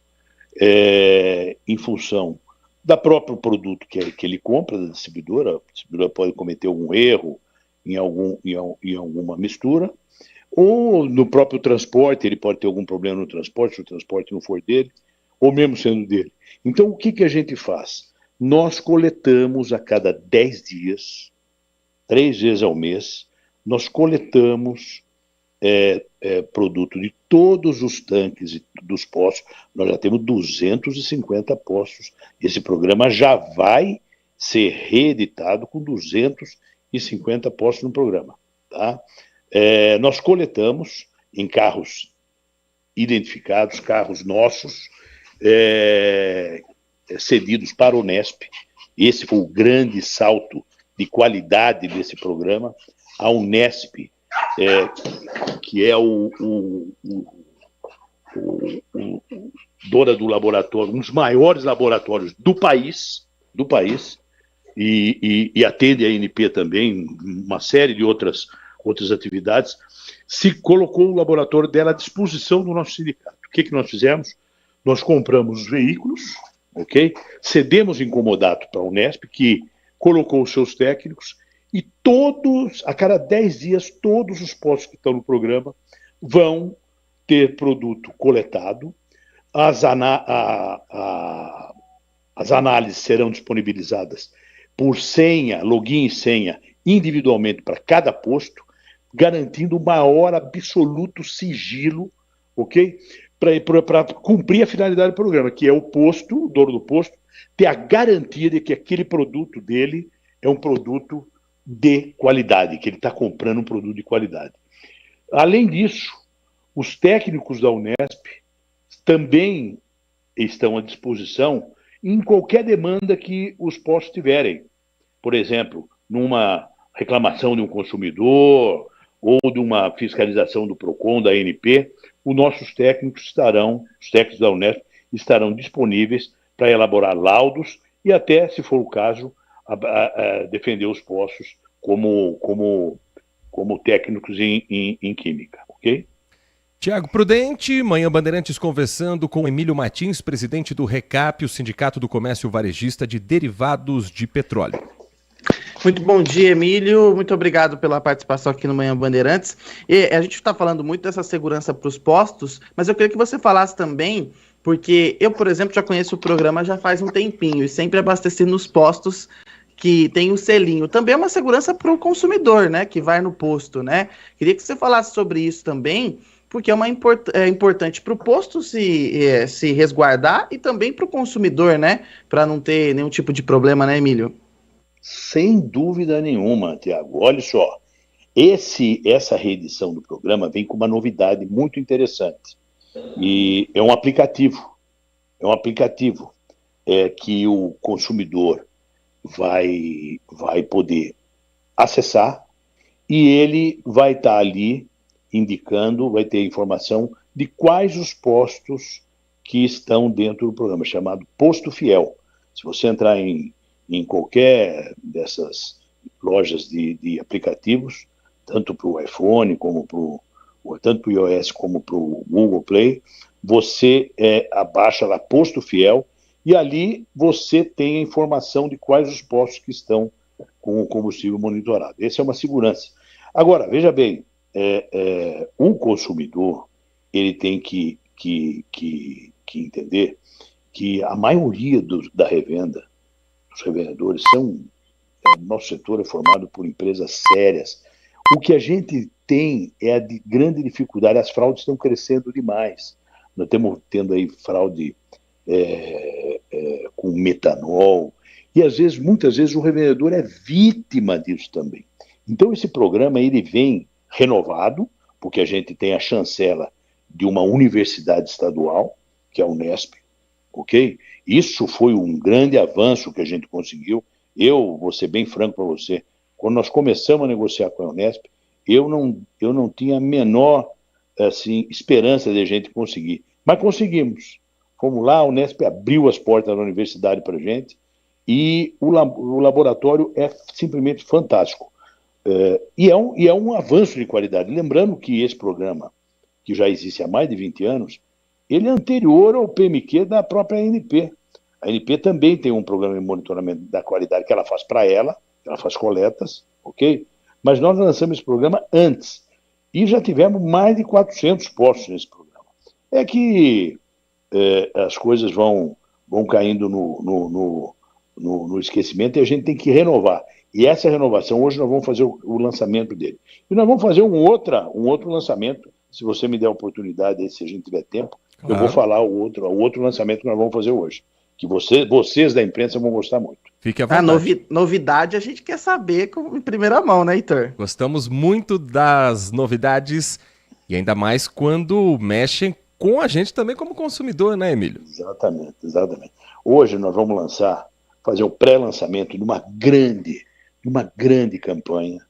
em função do próprio produto que ele compra da distribuidora. A distribuidora pode cometer algum erro em alguma mistura, ou no próprio transporte, ele pode ter algum problema no transporte, se o transporte não for dele, ou mesmo sendo dele. Então, o que a gente faz? Nós coletamos a cada 10 dias, 3 vezes ao mês, nós coletamos produto de todos os tanques e dos postos. Nós já temos 250 postos. Esse programa já vai ser reeditado com 250 postos no programa. Tá? Nós coletamos em carros identificados, carros nossos, cedidos para a Unesp. Esse foi o grande salto de qualidade desse programa. A Unesp, que é dona do laboratório, um dos maiores laboratórios do país, e atende a ANP também, uma série de outras atividades, se colocou o laboratório dela à disposição do nosso sindicato. O que nós fizemos? Nós compramos os veículos, ok? Cedemos em comodato para a Unesp, que colocou os seus técnicos, e a cada 10 dias, todos os postos que estão no programa vão ter produto coletado, as análises serão disponibilizadas por senha, login e senha, individualmente para cada posto, garantindo o maior absoluto sigilo, ok? Para cumprir a finalidade do programa, que é o posto, o dono do posto, ter a garantia de que aquele produto dele é um produto de qualidade, que ele está comprando um produto de qualidade. Além disso, os técnicos da Unesp também estão à disposição em qualquer demanda que os postos tiverem. Por exemplo, numa reclamação de um consumidor ou de uma fiscalização do PROCON, da ANP, os nossos técnicos da Unesp, estarão disponíveis para elaborar laudos e até, se for o caso, defender os postos como técnicos em química, ok? Tiago Prudente, Manhã Bandeirantes conversando com Emílio Martins, presidente do RECAP, o Sindicato do Comércio Varejista de Derivados de Petróleo. Muito bom dia, Emílio. Muito obrigado pela participação aqui no Manhã Bandeirantes. E a gente está falando muito dessa segurança para os postos, mas eu queria que você falasse também, porque eu, por exemplo, já conheço o programa já faz um tempinho e sempre abasteci nos postos que tem o selinho. Também é uma segurança para o consumidor, né, que vai no posto, né? Queria que você falasse sobre isso também, porque é importante para o posto se resguardar e também para o consumidor, né, para não ter nenhum tipo de problema, né, Emílio? Sem dúvida nenhuma, Tiago. Olha só, essa reedição do programa vem com uma novidade muito interessante. E é um aplicativo que o consumidor vai poder acessar e ele vai estar ali indicando, vai ter informação de quais os postos que estão dentro do programa, chamado Posto Fiel. Se você entrar em qualquer dessas lojas de aplicativos, tanto para o iPhone, tanto para o iOS como para o Google Play, você abaixa lá Posto Fiel e ali você tem a informação de quais os postos que estão com o combustível monitorado. Essa é uma segurança. Agora, veja bem, o consumidor ele tem que entender que a maioria da revenda, os revendedores nosso setor é formado por empresas sérias. O que a gente tem é de grande dificuldade, as fraudes estão crescendo demais. Nós estamos tendo aí fraude com metanol, e muitas vezes o revendedor é vítima disso também. Então esse programa ele vem renovado, porque a gente tem a chancela de uma universidade estadual, que é a Unesp, ok? Isso foi um grande avanço que a gente conseguiu. Eu vou ser bem franco para você, quando nós começamos a negociar com a Unesp, eu não tinha a menor esperança de a gente conseguir. Mas conseguimos. Fomos lá, a Unesp abriu as portas da universidade para a gente e o laboratório é simplesmente fantástico. E é um avanço de qualidade. Lembrando que esse programa, que já existe há mais de 20 anos, ele é anterior ao PMQ da própria ANP. A ANP também tem um programa de monitoramento da qualidade que ela faz para ela faz coletas, ok? Mas nós lançamos esse programa antes e já tivemos mais de 400 postos nesse programa. É que as coisas vão caindo no esquecimento e a gente tem que renovar. E essa renovação, hoje nós vamos fazer o lançamento dele. E nós vamos fazer um outro lançamento, se você me der a oportunidade, se a gente tiver tempo, claro. Eu vou falar o outro lançamento que nós vamos fazer hoje. Que vocês da imprensa vão gostar muito. Fique à vontade. Novidade a gente quer saber em primeira mão, né, Heitor? Gostamos muito das novidades e ainda mais quando mexem com a gente também como consumidor, né, Emílio? Exatamente. Hoje nós vamos fazer o pré-lançamento de uma grande campanha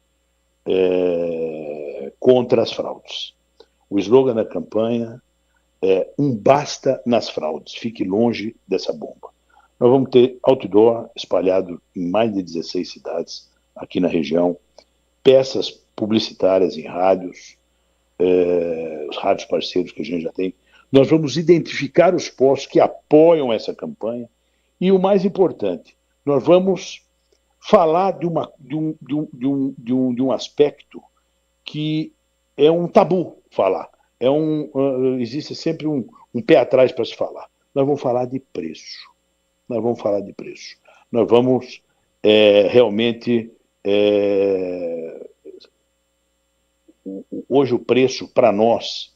contra as fraudes. O slogan da campanha é um basta nas fraudes, fique longe dessa bomba. Nós vamos ter outdoor espalhado em mais de 16 cidades aqui na região, peças publicitárias em rádios, os rádios parceiros que a gente já tem. Nós vamos identificar os postos que apoiam essa campanha e, o mais importante, nós vamos falar de um aspecto que é um tabu falar. Existe sempre um pé atrás para se falar. Nós vamos falar de preço. Nós vamos realmente... Hoje o preço, para nós,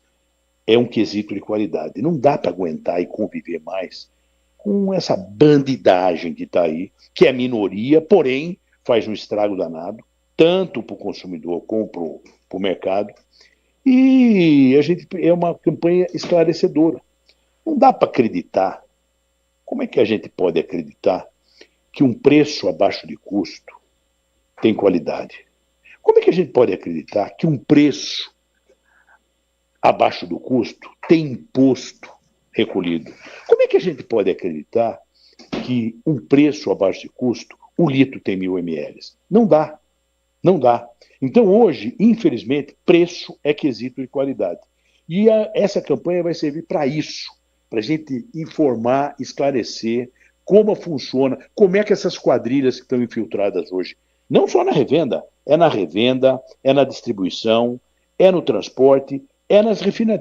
é um quesito de qualidade. Não dá para aguentar e conviver mais com essa bandidagem que está aí, que é minoria, porém faz um estrago danado, tanto para o consumidor como para o mercado. E é uma campanha esclarecedora. Não dá para acreditar. Como é que a gente pode acreditar que um preço abaixo de custo tem qualidade? Como é que a gente pode acreditar que um preço abaixo do custo tem imposto recolhido? Como é que a gente pode acreditar que um preço abaixo de custo, o litro tem 1000 ml? Não dá. Então hoje, infelizmente, preço é quesito de qualidade. E essa campanha vai servir para isso, para a gente informar, esclarecer como funciona, como é que essas quadrilhas que estão infiltradas hoje, não só na revenda, é na distribuição, é no transporte,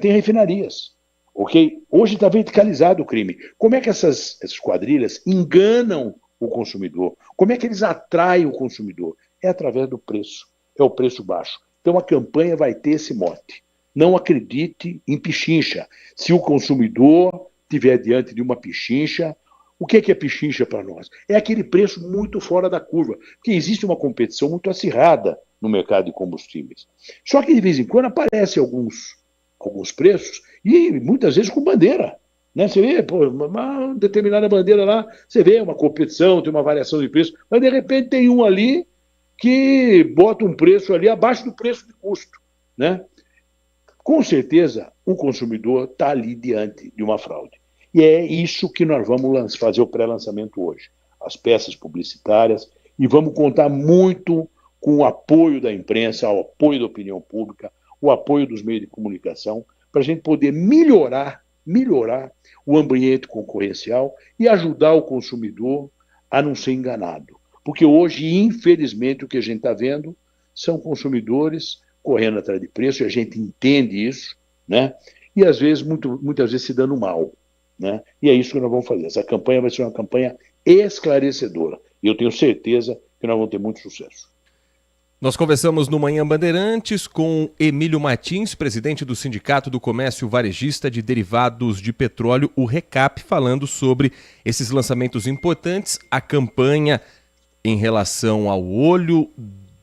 tem refinarias, ok? Hoje está verticalizado o crime. Como é que essas quadrilhas enganam o consumidor? Como é que eles atraem o consumidor? É através do preço, é o preço baixo. Então a campanha vai ter esse mote. Não acredite em pichincha. Se o consumidor estiver diante de uma pichincha, o que é pichincha para nós? É aquele preço muito fora da curva, porque existe uma competição muito acirrada no mercado de combustíveis. Só que de vez em quando aparecem alguns preços, e muitas vezes com bandeira. Né? Você vê, uma determinada bandeira lá, você vê uma competição, tem uma variação de preço, mas de repente tem um ali que bota um preço ali abaixo do preço de custo. Né? Com certeza, o consumidor está ali diante de uma fraude. E é isso que nós vamos fazer o pré-lançamento hoje. As peças publicitárias, e vamos contar muito com o apoio da imprensa, o apoio da opinião pública, o apoio dos meios de comunicação, para a gente poder melhorar o ambiente concorrencial e ajudar o consumidor a não ser enganado. Porque hoje, infelizmente, o que a gente está vendo são consumidores correndo atrás de preço, e a gente entende isso, né? E às vezes, muitas vezes se dando mal. Né? E é isso que nós vamos fazer. Essa campanha vai ser uma campanha esclarecedora. E eu tenho certeza que nós vamos ter muito sucesso. Nós conversamos no Manhã Bandeirantes com Emílio Martins, presidente do Sindicato do Comércio Varejista de Derivados de Petróleo, o RECAP, falando sobre esses lançamentos importantes, a campanha em relação ao olho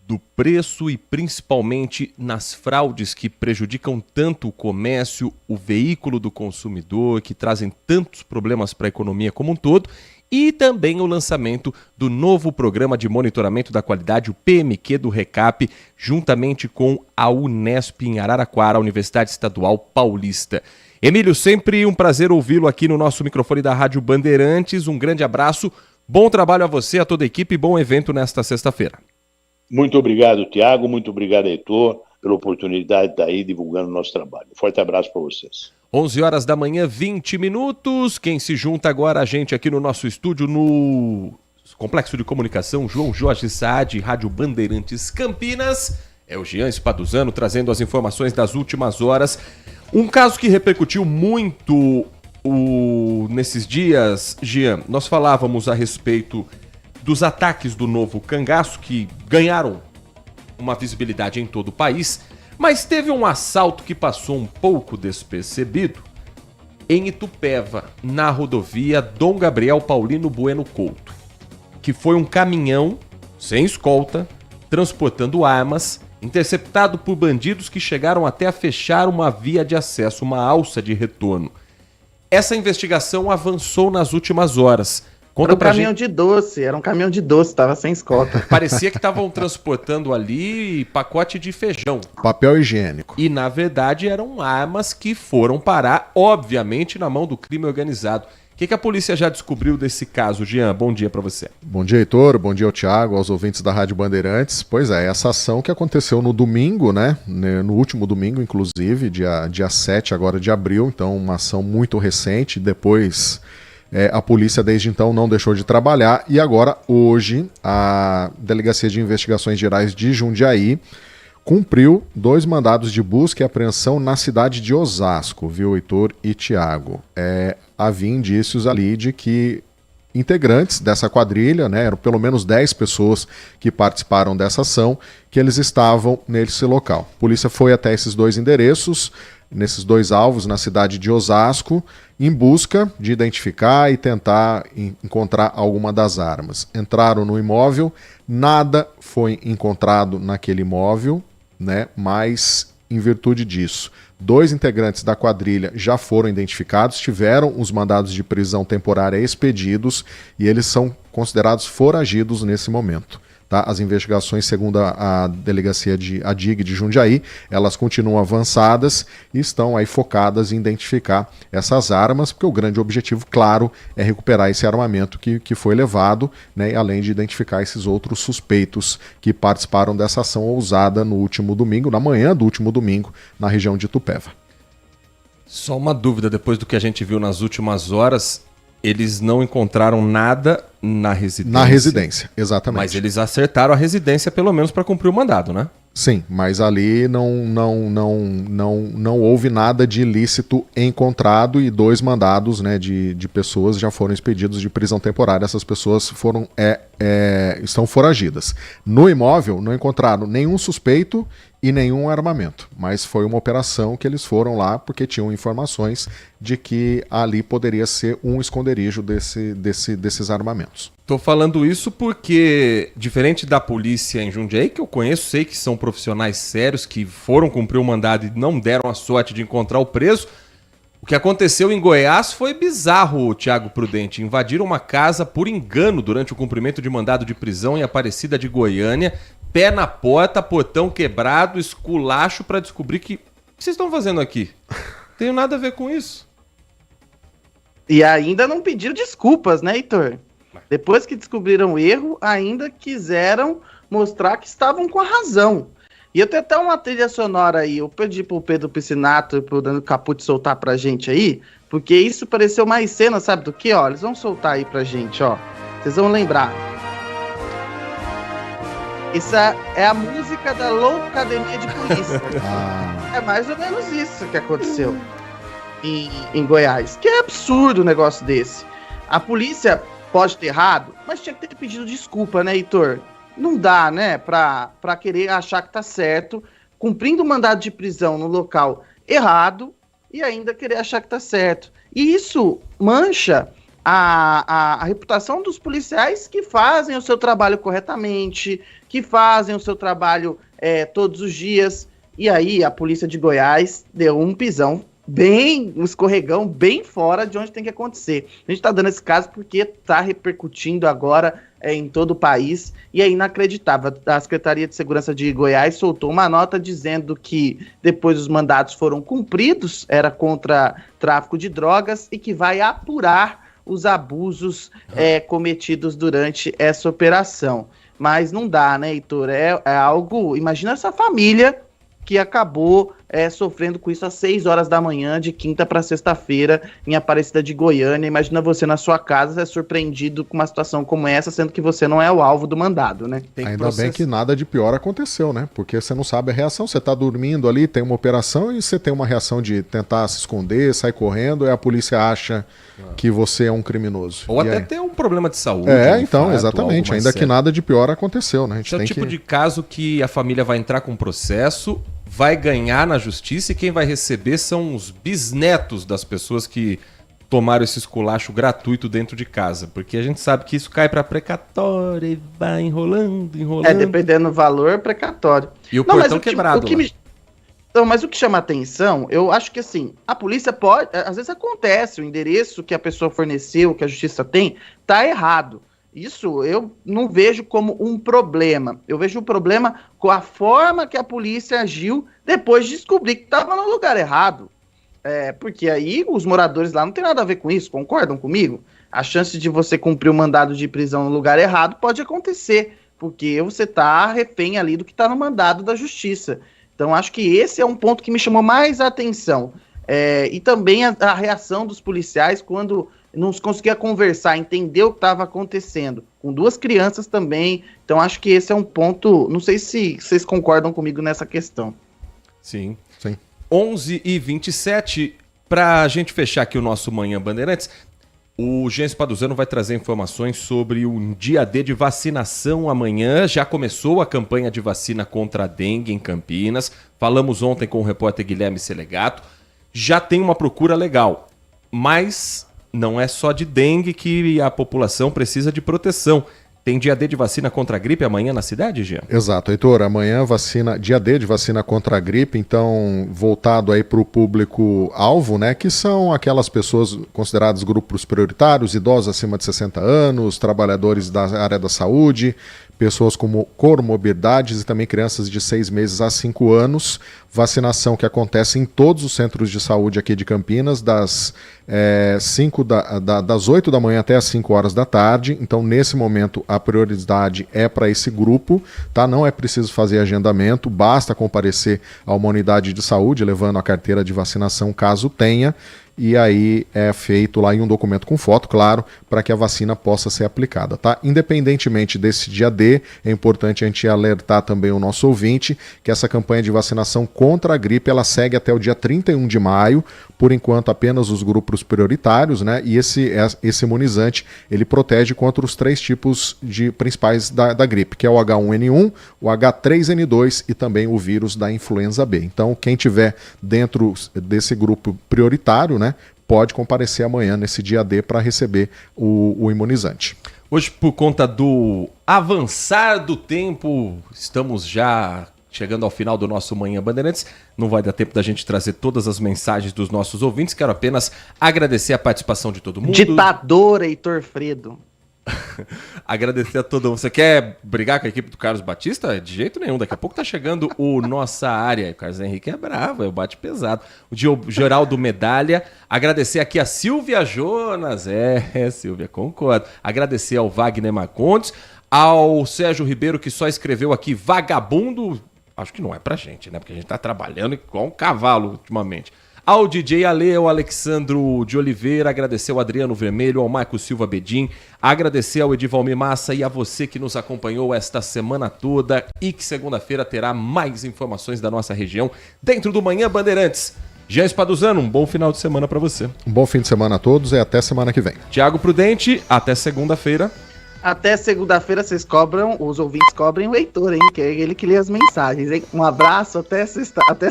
do preço e principalmente nas fraudes que prejudicam tanto o comércio, o veículo do consumidor, que trazem tantos problemas para a economia como um todo, e também o lançamento do novo programa de monitoramento da qualidade, o PMQ do RECAP, juntamente com a Unesp em Araraquara, a Universidade Estadual Paulista. Emílio, sempre um prazer ouvi-lo aqui no nosso microfone da Rádio Bandeirantes. Um grande abraço, bom trabalho a você, a toda a equipe e bom evento nesta sexta-feira. Muito obrigado, Tiago. Muito obrigado, Heitor, pela oportunidade de estar aí divulgando o nosso trabalho. Forte abraço para vocês. 11 horas da manhã, 20 minutos. Quem se junta agora a gente aqui no nosso estúdio, no Complexo de Comunicação João Jorge Saad, Rádio Bandeirantes Campinas, é o Jean Spaduzano trazendo as informações das últimas horas. Um caso que repercutiu muito nesses dias, Jean, nós falávamos a respeito dos ataques do novo cangaço, que ganharam uma visibilidade em todo o país, mas teve um assalto que passou um pouco despercebido em Itupeva, na rodovia Dom Gabriel Paulino Bueno Couto, que foi um caminhão sem escolta, transportando armas, interceptado por bandidos que chegaram até a fechar uma via de acesso, uma alça de retorno. Essa investigação avançou nas últimas horas. Era um caminhão de doce, estava sem escolta. Parecia que estavam transportando ali pacote de feijão. Papel higiênico. E, na verdade, eram armas que foram parar, obviamente, na mão do crime organizado. O que a polícia já descobriu desse caso, Jean? Bom dia para você. Bom dia, Heitor. Bom dia ao Thiago, aos ouvintes da Rádio Bandeirantes. Pois é, essa ação que aconteceu no domingo, né? No último domingo, inclusive, dia 7 agora de abril. Então, uma ação muito recente. Depois, a polícia, desde então, não deixou de trabalhar. E agora, hoje, a Delegacia de Investigações Gerais de Jundiaí cumpriu 2 mandados de busca e apreensão na cidade de Osasco, viu, Heitor e Thiago? Havia indícios ali de que integrantes dessa quadrilha, né, eram pelo menos 10 pessoas que participaram dessa ação, que eles estavam nesse local. A polícia foi até esses 2 endereços, nesses 2 alvos na cidade de Osasco, em busca de identificar e tentar encontrar alguma das armas. Entraram no imóvel, nada foi encontrado naquele imóvel, né, mas em virtude disso, 2 integrantes da quadrilha já foram identificados, tiveram os mandados de prisão temporária expedidos e eles são considerados foragidos nesse momento. Tá? As investigações, segundo a delegacia a DIG de Jundiaí, elas continuam avançadas e estão aí focadas em identificar essas armas, porque o grande objetivo, claro, é recuperar esse armamento que foi levado, né, além de identificar esses outros suspeitos que participaram dessa ação ousada no último domingo, na manhã do último domingo, na região de Itupeva. Só uma dúvida, depois do que a gente viu nas últimas horas, eles não encontraram nada na residência. Na residência, exatamente. Mas eles acertaram a residência pelo menos para cumprir o mandado, né? Sim, mas ali não houve nada de ilícito encontrado e 2 mandados, né, de pessoas já foram expedidos de prisão temporária. Essas pessoas estão foragidas. No imóvel não encontraram nenhum suspeito e nenhum armamento, mas foi uma operação que eles foram lá porque tinham informações de que ali poderia ser um esconderijo desses armamentos. Tô falando isso porque, diferente da polícia em Jundiaí, que eu conheço, sei que são profissionais sérios que foram cumprir o mandado e não deram a sorte de encontrar o preso, o que aconteceu em Goiás foi bizarro, Thiago Prudente. Invadiram uma casa por engano durante o cumprimento de mandado de prisão em Aparecida de Goiânia, pé na porta, portão quebrado, esculacho para descobrir que... O que vocês estão fazendo aqui? Não tenho nada a ver com isso. E ainda não pediram desculpas, né, Heitor? Depois que descobriram o erro, ainda quiseram mostrar que estavam com a razão. E eu tenho até uma trilha sonora aí, eu pedi pro Pedro Piscinato e pro Dano Capucci soltar pra gente aí, porque isso pareceu mais cena, sabe do que? Ó, eles vão soltar aí pra gente, ó. Vocês vão lembrar. Essa é a música da Loucademia de Polícia. É mais ou menos isso que aconteceu em Goiás. Que é absurdo um negócio desse. A polícia pode ter errado, mas tinha que ter pedido desculpa, né, Heitor? Não dá, né, pra querer achar que tá certo, cumprindo o mandado de prisão no local errado e ainda querer achar que tá certo. E isso mancha a reputação dos policiais que fazem o seu trabalho corretamente, que fazem o seu trabalho todos os dias. E aí a polícia de Goiás deu um pisão um escorregão bem fora de onde tem que acontecer. A gente tá dando esse caso porque tá repercutindo agora em todo o país e é inacreditável. A Secretaria de Segurança de Goiás soltou uma nota dizendo que depois os mandados foram cumpridos, era contra tráfico de drogas e que vai apurar os abusos cometidos durante essa operação. Mas não dá, né, Heitor? É algo... Imagina essa família que acabou sofrendo com isso às 6 horas da manhã, de quinta para sexta-feira, em Aparecida de Goiânia. Imagina você na sua casa ser surpreendido com uma situação como essa, sendo que você não é o alvo do mandado, né? Ainda bem que nada de pior aconteceu, né? Porque você não sabe a reação. Você tá dormindo ali, tem uma operação e você tem uma reação de tentar se esconder, sair correndo, e a polícia acha que você é um criminoso. Ou até ter um problema de saúde. Então, fato, exatamente. Ainda que nada de pior aconteceu, né? A gente Esse é o tipo de caso que a família vai entrar com processo, vai ganhar na justiça e quem vai receber são os bisnetos das pessoas que tomaram esse esculacho gratuito dentro de casa, porque a gente sabe que isso cai para precatória e vai enrolando. Dependendo do valor, precatório. E o portão quebrado. Então, mas o que chama atenção, eu acho que assim, a polícia pode, às vezes acontece, o endereço que a pessoa forneceu, que a justiça tem, tá errado. Isso eu não vejo como um problema. Eu vejo um problema com a forma que a polícia agiu depois de descobrir que estava no lugar errado. Porque aí os moradores lá não tem nada a ver com isso, concordam comigo? A chance de você cumprir o mandado de prisão no lugar errado pode acontecer, porque você está refém ali do que está no mandado da justiça. Então acho que esse é um ponto que me chamou mais a atenção. E também a reação dos policiais quando não conseguia conversar, entender o que estava acontecendo, com 2 crianças também. Então acho que esse é um ponto, não sei se vocês concordam comigo nessa questão. Sim. 11h27, para a gente fechar aqui o nosso Manhã Bandeirantes, o Jean Spaduzano vai trazer informações sobre um dia D de vacinação amanhã. Já começou a campanha de vacina contra a dengue em Campinas. Falamos ontem com o repórter Guilherme Selegato. Já tem uma procura legal, mas não é só de dengue que a população precisa de proteção. Tem dia D de vacina contra a gripe amanhã na cidade, Jean? Exato, Heitor. Amanhã dia D de vacina contra a gripe, então voltado aí para o público-alvo, né? Que são aquelas pessoas consideradas grupos prioritários, idosos acima de 60 anos, trabalhadores da área da saúde, pessoas com comorbidades e também crianças de 6 meses a 5 anos. Vacinação que acontece em todos os centros de saúde aqui de Campinas, das 8 da manhã até as 5 horas da tarde. Então, nesse momento, a prioridade é para esse grupo, tá? Não é preciso fazer agendamento, basta comparecer a uma unidade de saúde, levando a carteira de vacinação, caso tenha. E aí é feito lá em um documento com foto, claro, para que a vacina possa ser aplicada, tá? Independentemente desse dia D, é importante a gente alertar também o nosso ouvinte que essa campanha de vacinação contra a gripe, ela segue até o dia 31 de maio, por enquanto apenas os grupos prioritários, né? E esse imunizante, ele protege contra os 3 tipos principais da gripe, que é o H1N1, o H3N2 e também o vírus da influenza B. Então, quem tiver dentro desse grupo prioritário, né, pode comparecer amanhã nesse dia D para receber o imunizante. Hoje, por conta do avançar do tempo, estamos já chegando ao final do nosso Manhã Bandeirantes. Não vai dar tempo da gente trazer todas as mensagens dos nossos ouvintes. Quero apenas agradecer a participação de todo mundo. Ditador Heitor Fredo. Agradecer a todo mundo. Você quer brigar com a equipe do Carlos Batista? De jeito nenhum. Daqui a pouco tá chegando o Nossa Área. O Carlos Henrique é bravo, é o bate pesado. O Geraldo Medalha. Agradecer aqui a Silvia Jonas. Silvia, concordo. Agradecer ao Wagner Marcondes. Ao Sérgio Ribeiro, que só escreveu aqui vagabundo. Acho que não é pra gente, né? Porque a gente tá trabalhando igual um cavalo ultimamente. Ao DJ Ale, ao Alexandro de Oliveira, agradecer ao Adriano Vermelho, ao Marco Silva Bedin, agradecer ao Edivalmir Massa e a você que nos acompanhou esta semana toda e que segunda-feira terá mais informações da nossa região dentro do Manhã Bandeirantes. Jean Spaduzano, um bom final de semana para você. Um bom fim de semana a todos e até semana que vem. Tiago Prudente, até segunda-feira. Até segunda-feira vocês cobram, os ouvintes cobrem o Heitor, hein? Que é ele que lê as mensagens, hein? Um abraço até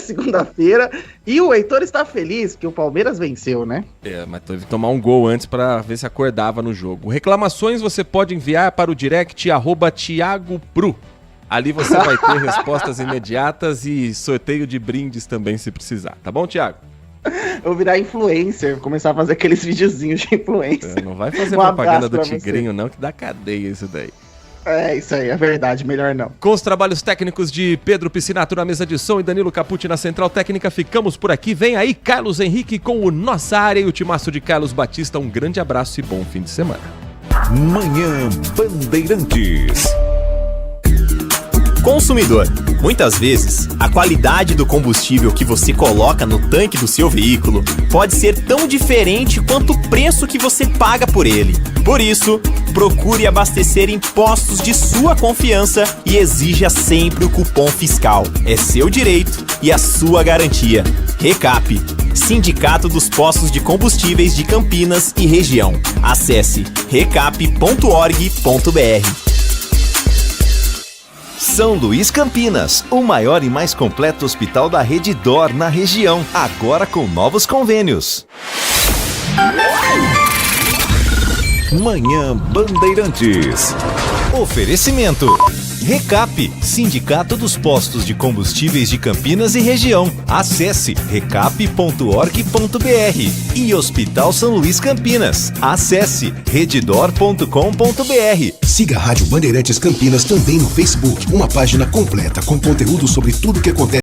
segunda-feira. E o Heitor está feliz que o Palmeiras venceu, né? Mas teve que tomar um gol antes para ver se acordava no jogo. Reclamações você pode enviar para o direct @TiagoPru. Ali você vai ter respostas imediatas e sorteio de brindes também se precisar. Tá bom, Tiago? Eu vou virar influencer, começar a fazer aqueles videozinhos de influencer. Não vai fazer propaganda do Tigrinho, não, que dá cadeia isso daí. É, isso aí, é verdade, melhor não. Com os trabalhos técnicos de Pedro Piscinato na mesa de som e Danilo Capucci na central técnica, ficamos por aqui. Vem aí Carlos Henrique com o Nossa Área e o timaço de Carlos Batista. Um grande abraço e bom fim de semana. Manhã Bandeirantes. Consumidor, muitas vezes, a qualidade do combustível que você coloca no tanque do seu veículo pode ser tão diferente quanto o preço que você paga por ele. Por isso, procure abastecer em postos de sua confiança e exija sempre o cupom fiscal. É seu direito e a sua garantia. Recap, Sindicato dos Postos de Combustíveis de Campinas e Região. Acesse recap.org.br. São Luís Campinas, o maior e mais completo hospital da rede DOR na região, agora com novos convênios. Manhã Bandeirantes. Oferecimento. Recap, Sindicato dos Postos de Combustíveis de Campinas e Região. Acesse recap.org.br. E Hospital São Luís Campinas. Acesse redidor.com.br. Siga a Rádio Bandeirantes Campinas também no Facebook, uma página completa com conteúdo sobre tudo que acontece